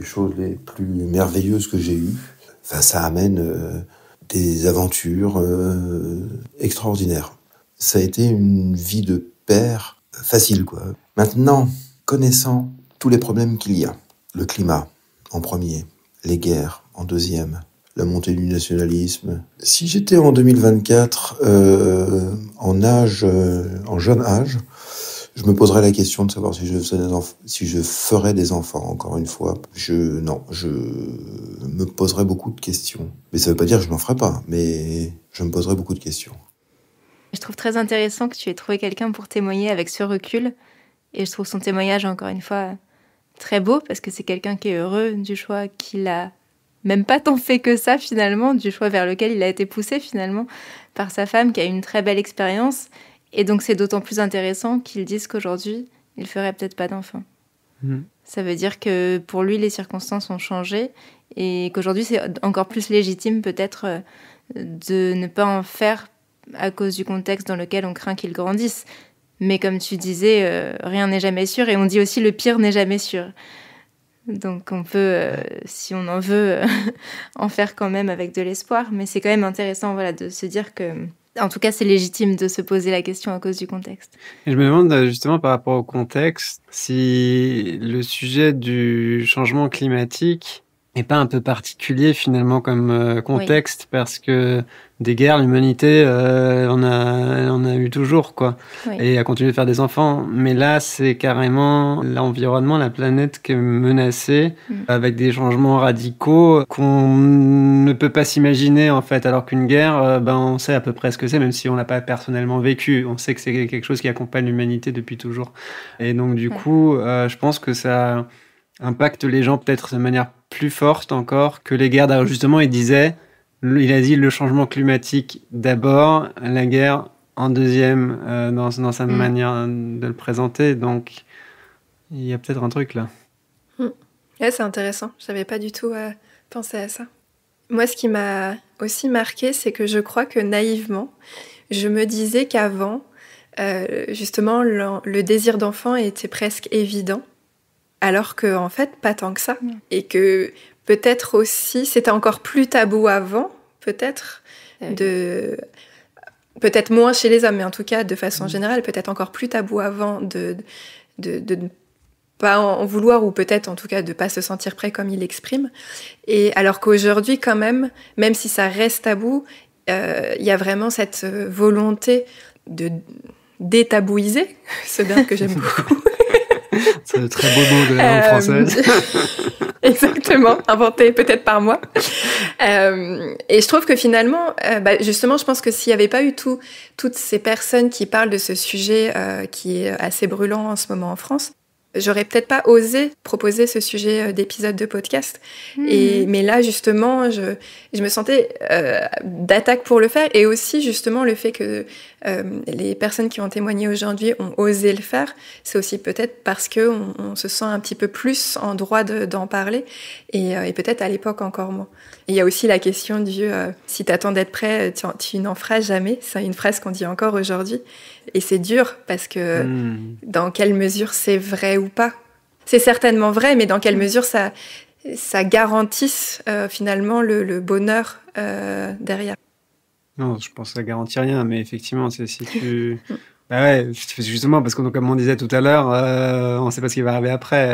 choses les plus merveilleuses que j'ai eues. Enfin, ça amène des aventures extraordinaires. Ça a été une vie de père facile, quoi. Maintenant, connaissant tous les problèmes qu'il y a, le climat en premier, les guerres en deuxième, la montée du nationalisme. Si j'étais en 2024 en jeune âge, je me poserais la question de savoir si je ferais des enfants, encore une fois. Je me poserais beaucoup de questions. Mais ça veut pas dire que je n'en ferais pas, mais je me poserais beaucoup de questions. Je trouve très intéressant que tu aies trouvé quelqu'un pour témoigner avec ce recul. Et je trouve son témoignage, encore une fois, très beau, parce que c'est quelqu'un qui est heureux du choix qu'il a même pas tant fait que ça, finalement, du choix vers lequel il a été poussé, finalement, par sa femme, qui a eu une très belle expérience. Et donc, c'est d'autant plus intéressant qu'il dise qu'aujourd'hui, il ferait peut-être pas d'enfant. Ça veut dire que pour lui, les circonstances ont changé et qu'aujourd'hui, c'est encore plus légitime, peut-être, de ne pas en faire à cause du contexte dans lequel on craint qu'ils grandissent. Mais comme tu disais, rien n'est jamais sûr, et on dit aussi le pire n'est jamais sûr. Donc on peut, si on en veut, en faire quand même avec de l'espoir. Mais c'est quand même intéressant de se dire que, en tout cas, c'est légitime de se poser la question à cause du contexte. Et je me demande justement par rapport au contexte, si le sujet du changement climatique n'est pas un peu particulier finalement comme contexte, oui. Parce que des guerres, l'humanité, on a eu toujours, quoi. Oui. Et a continué de faire des enfants. Mais là, c'est carrément l'environnement, la planète qui est menacée, avec des changements radicaux qu'on ne peut pas s'imaginer, en fait. Alors qu'une guerre, on sait à peu près ce que c'est, même si on l'a pas personnellement vécu. On sait que c'est quelque chose qui accompagne l'humanité depuis toujours. Et donc, du coup, je pense que ça impacte les gens peut-être de manière plus forte encore que les guerres. Justement, il a dit le changement climatique d'abord, la guerre en deuxième, dans sa manière de le présenter. Donc, il y a peut-être un truc là. Ouais, c'est intéressant. Je n'avais pas du tout pensé à ça. Moi, ce qui m'a aussi marqué, c'est que je crois que naïvement, je me disais qu'avant, justement, le désir d'enfant était presque évident, alors qu'en fait, pas tant que ça. Et que peut-être aussi, c'était encore plus tabou avant, peut-être, peut-être moins chez les hommes, mais en tout cas, de façon générale, peut-être encore plus tabou avant de ne pas en vouloir, ou peut-être en tout cas de ne pas se sentir prêt comme il l'exprime. Et alors qu'aujourd'hui, quand même si ça reste tabou, il y a vraiment cette volonté de détabouiser, ce verbe que j'aime beaucoup. C'est un très beau mot de la langue française. Exactement, inventé peut-être par moi. Et je trouve que finalement, justement, je pense que s'il n'y avait pas eu toutes ces personnes qui parlent de ce sujet qui est assez brûlant en ce moment en France, j'aurais peut-être pas osé proposer ce sujet d'épisode de podcast. Mais là, justement, je me sentais d'attaque pour le faire. Et aussi, justement, le fait que les personnes qui ont témoigné aujourd'hui ont osé le faire, c'est aussi peut-être parce qu'on se sent un petit peu plus en droit d'en parler. Et peut-être à l'époque encore moins. Et il y a aussi la question du si t'attends d'être prêt, tu n'en feras jamais. C'est une phrase qu'on dit encore aujourd'hui. Et c'est dur parce que dans quelle mesure c'est vrai ou pas. C'est certainement vrai, mais dans quelle mesure ça garantisse finalement le bonheur derrière. Non, je pense que ça garantit rien, mais effectivement, c'est si tu... Bah ouais, justement, parce que comme on disait tout à l'heure, on ne sait pas ce qui va arriver après.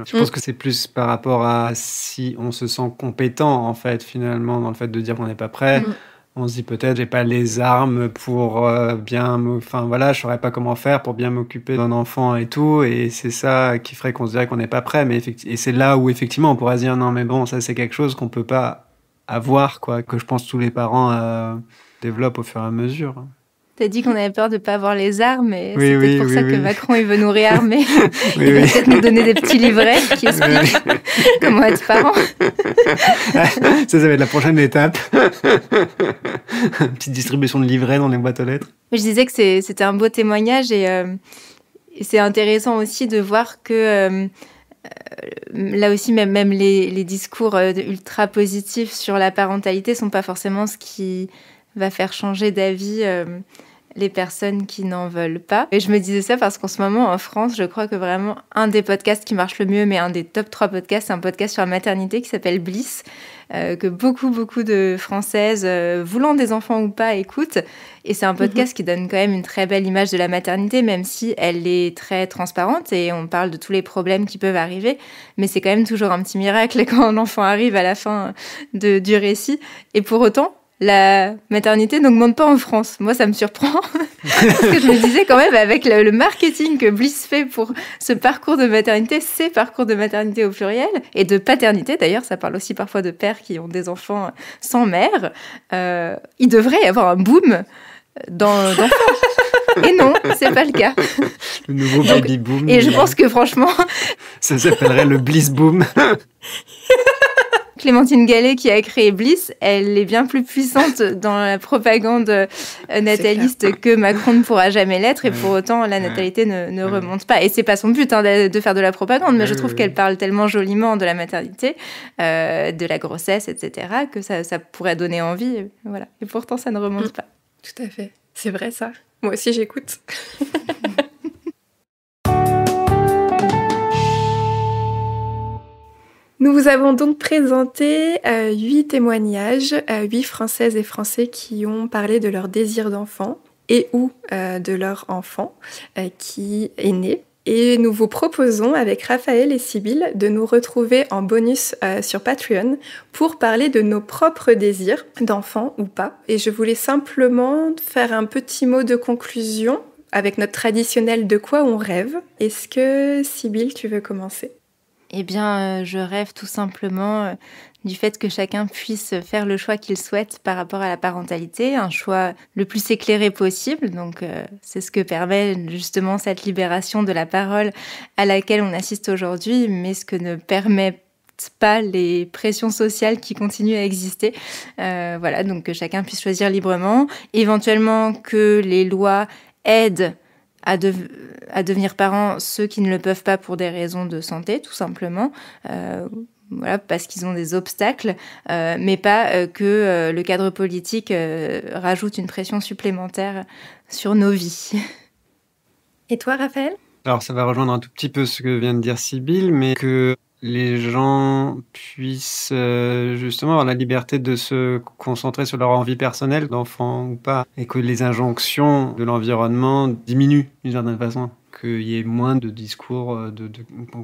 Je pense que c'est plus par rapport à si on se sent compétent, en fait, finalement, dans le fait de dire qu'on n'est pas prêt. On se dit peut-être, j'ai pas les armes pour je saurais pas comment faire pour bien m'occuper d'un enfant et tout, et c'est ça qui ferait qu'on se dirait qu'on n'est pas prêt, et c'est là où effectivement on pourrait se dire non mais bon, ça c'est quelque chose qu'on peut pas avoir, quoi, que je pense tous les parents développent au fur et à mesure. T'as dit qu'on avait peur de pas avoir les armes, et c'est peut-être pour ça que Macron il veut nous réarmer. Il va peut-être nous donner des petits livrets qui expliquent comment être parent. Ça va être la prochaine étape. Une petite distribution de livrets dans les boîtes aux lettres. Je disais que c'était un beau témoignage, et c'est intéressant aussi de voir que là aussi, même les discours ultra positifs sur la parentalité sont pas forcément ce qui va faire changer d'avis les personnes qui n'en veulent pas. Et je me disais ça parce qu'en ce moment, en France, je crois que vraiment un des podcasts qui marche le mieux, mais un des top 3 podcasts, c'est un podcast sur la maternité qui s'appelle Bliss, que beaucoup de Françaises, voulant des enfants ou pas, écoutent. Et c'est un podcast qui donne quand même une très belle image de la maternité, même si elle est très transparente et on parle de tous les problèmes qui peuvent arriver. Mais c'est quand même toujours un petit miracle quand un enfant arrive à la fin du récit. Et pour autant, la maternité n'augmente pas en France. Moi, ça me surprend. Parce que je me disais quand même, avec le marketing que Bliss fait pour ce parcours de maternité, ces parcours de maternité au pluriel, et de paternité d'ailleurs, ça parle aussi parfois de pères qui ont des enfants sans mère, il devrait y avoir un boom d'enfants. Et non, c'est pas le cas. Le nouveau baby boom. Et je pense que franchement... ça s'appellerait le Bliss boom. Clémentine Gallet, qui a créé Bliss, elle est bien plus puissante dans la propagande nataliste que Macron ne pourra jamais l'être, et pour autant la natalité ne remonte pas. Et c'est pas son but de faire de la propagande, mais je trouve qu'elle parle tellement joliment de la maternité, de la grossesse, etc., que ça pourrait donner envie. Voilà. Et pourtant ça ne remonte pas. Tout à fait. C'est vrai ça. Moi aussi, j'écoute. Nous vous avons donc présenté 8 témoignages, 8 Françaises et Français qui ont parlé de leur désir d'enfant et ou de leur enfant qui est né. Et nous vous proposons avec Raphaël et Sybille de nous retrouver en bonus sur Patreon pour parler de nos propres désirs d'enfant ou pas. Et je voulais simplement faire un petit mot de conclusion avec notre traditionnel de quoi on rêve. Est-ce que Sybille, tu veux commencer ? Eh bien, je rêve tout simplement du fait que chacun puisse faire le choix qu'il souhaite par rapport à la parentalité, un choix le plus éclairé possible. Donc, c'est ce que permet justement cette libération de la parole à laquelle on assiste aujourd'hui, mais ce que ne permet pas les pressions sociales qui continuent à exister. Voilà, donc que chacun puisse choisir librement. Éventuellement, que les lois aident à devenir parents ceux qui ne le peuvent pas pour des raisons de santé, tout simplement. Voilà, parce qu'ils ont des obstacles, mais pas que le cadre politique rajoute une pression supplémentaire sur nos vies. Et toi, Raphaël ? Alors, ça va rejoindre un tout petit peu ce que vient de dire Sybille, mais que les gens puissent justement avoir la liberté de se concentrer sur leur envie personnelle, d'enfant ou pas, et que les injonctions de l'environnement diminuent d'une certaine façon. Qu'il y ait moins de discours,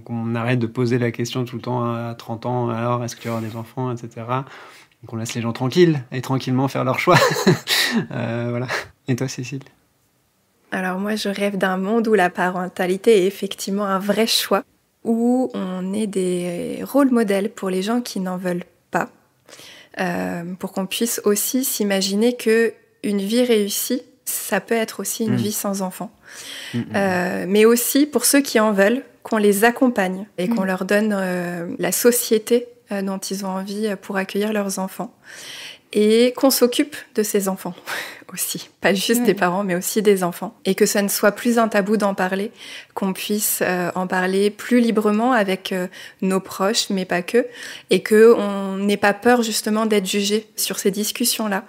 qu'on arrête de poser la question tout le temps à 30 ans, alors est-ce que tu auras des enfants, etc. Qu'on laisse les gens tranquilles et tranquillement faire leur choix. Voilà. Et toi, Cécile ? Alors moi, je rêve d'un monde où la parentalité est effectivement un vrai choix, où on est des rôles modèles pour les gens qui n'en veulent pas, pour qu'on puisse aussi s'imaginer qu'une vie réussie, ça peut être aussi une vie sans enfants. Mais aussi pour ceux qui en veulent, qu'on les accompagne et qu'on leur donne la société dont ils ont envie pour accueillir leurs enfants. Et qu'on s'occupe de ces enfants aussi. Pas juste des parents, mais aussi des enfants. Et que ça ne soit plus un tabou d'en parler, qu'on puisse en parler plus librement avec nos proches, mais pas que. Et qu'on n'ait pas peur justement d'être jugé sur ces discussions-là.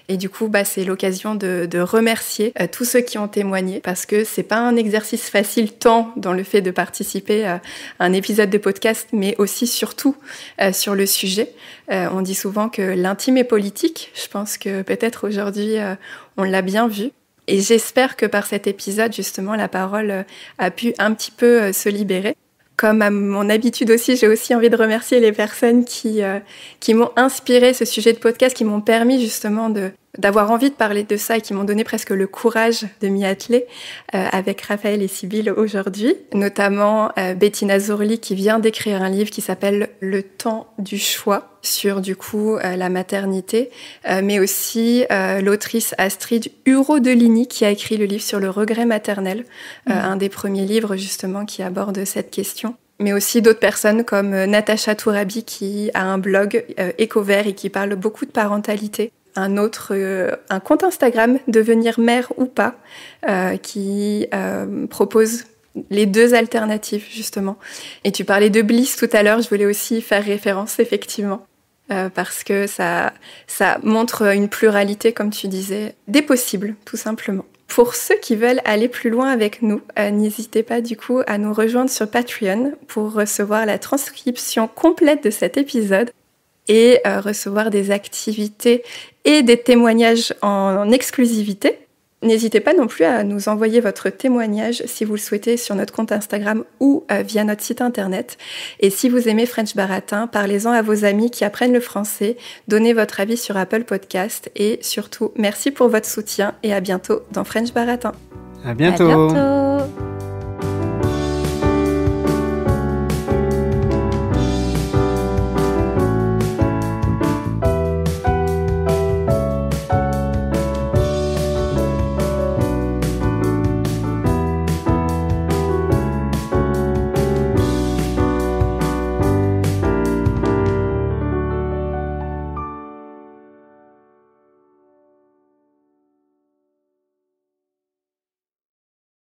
Et du coup, c'est l'occasion de remercier tous ceux qui ont témoigné, parce que c'est pas un exercice facile tant dans le fait de participer à un épisode de podcast, mais aussi surtout sur le sujet. On dit souvent que l'intime est politique. Je pense que peut-être aujourd'hui, on l'a bien vu. Et j'espère que par cet épisode, justement, la parole a pu un petit peu se libérer. Comme à mon habitude aussi, j'ai aussi envie de remercier les personnes qui m'ont inspiré ce sujet de podcast, qui m'ont permis justement d'avoir envie de parler de ça et qui m'ont donné presque le courage de m'y atteler avec Raphaël et Sybille aujourd'hui. Notamment Bettina Zorli qui vient d'écrire un livre qui s'appelle « Le temps du choix » sur du coup la maternité, mais aussi l'autrice Astrid Hureau-Deligny qui a écrit le livre sur le regret maternel, un des premiers livres justement qui aborde cette question. Mais aussi d'autres personnes comme Natacha Tourabi qui a un blog Éco-Vert et qui parle beaucoup de parentalité. Un compte Instagram, Devenir mère ou pas, qui propose les deux alternatives, justement. Et tu parlais de Bliss tout à l'heure, je voulais aussi faire référence, effectivement, parce que ça montre une pluralité, comme tu disais, des possibles, tout simplement. Pour ceux qui veulent aller plus loin avec nous, n'hésitez pas du coup à nous rejoindre sur Patreon pour recevoir la transcription complète de cet épisode et recevoir des activités et des témoignages en exclusivité. N'hésitez pas non plus à nous envoyer votre témoignage si vous le souhaitez sur notre compte Instagram ou via notre site internet. Et si vous aimez French Baratin, parlez-en à vos amis qui apprennent le français, donnez votre avis sur Apple Podcast et surtout, merci pour votre soutien et à bientôt dans French Baratin. À bientôt.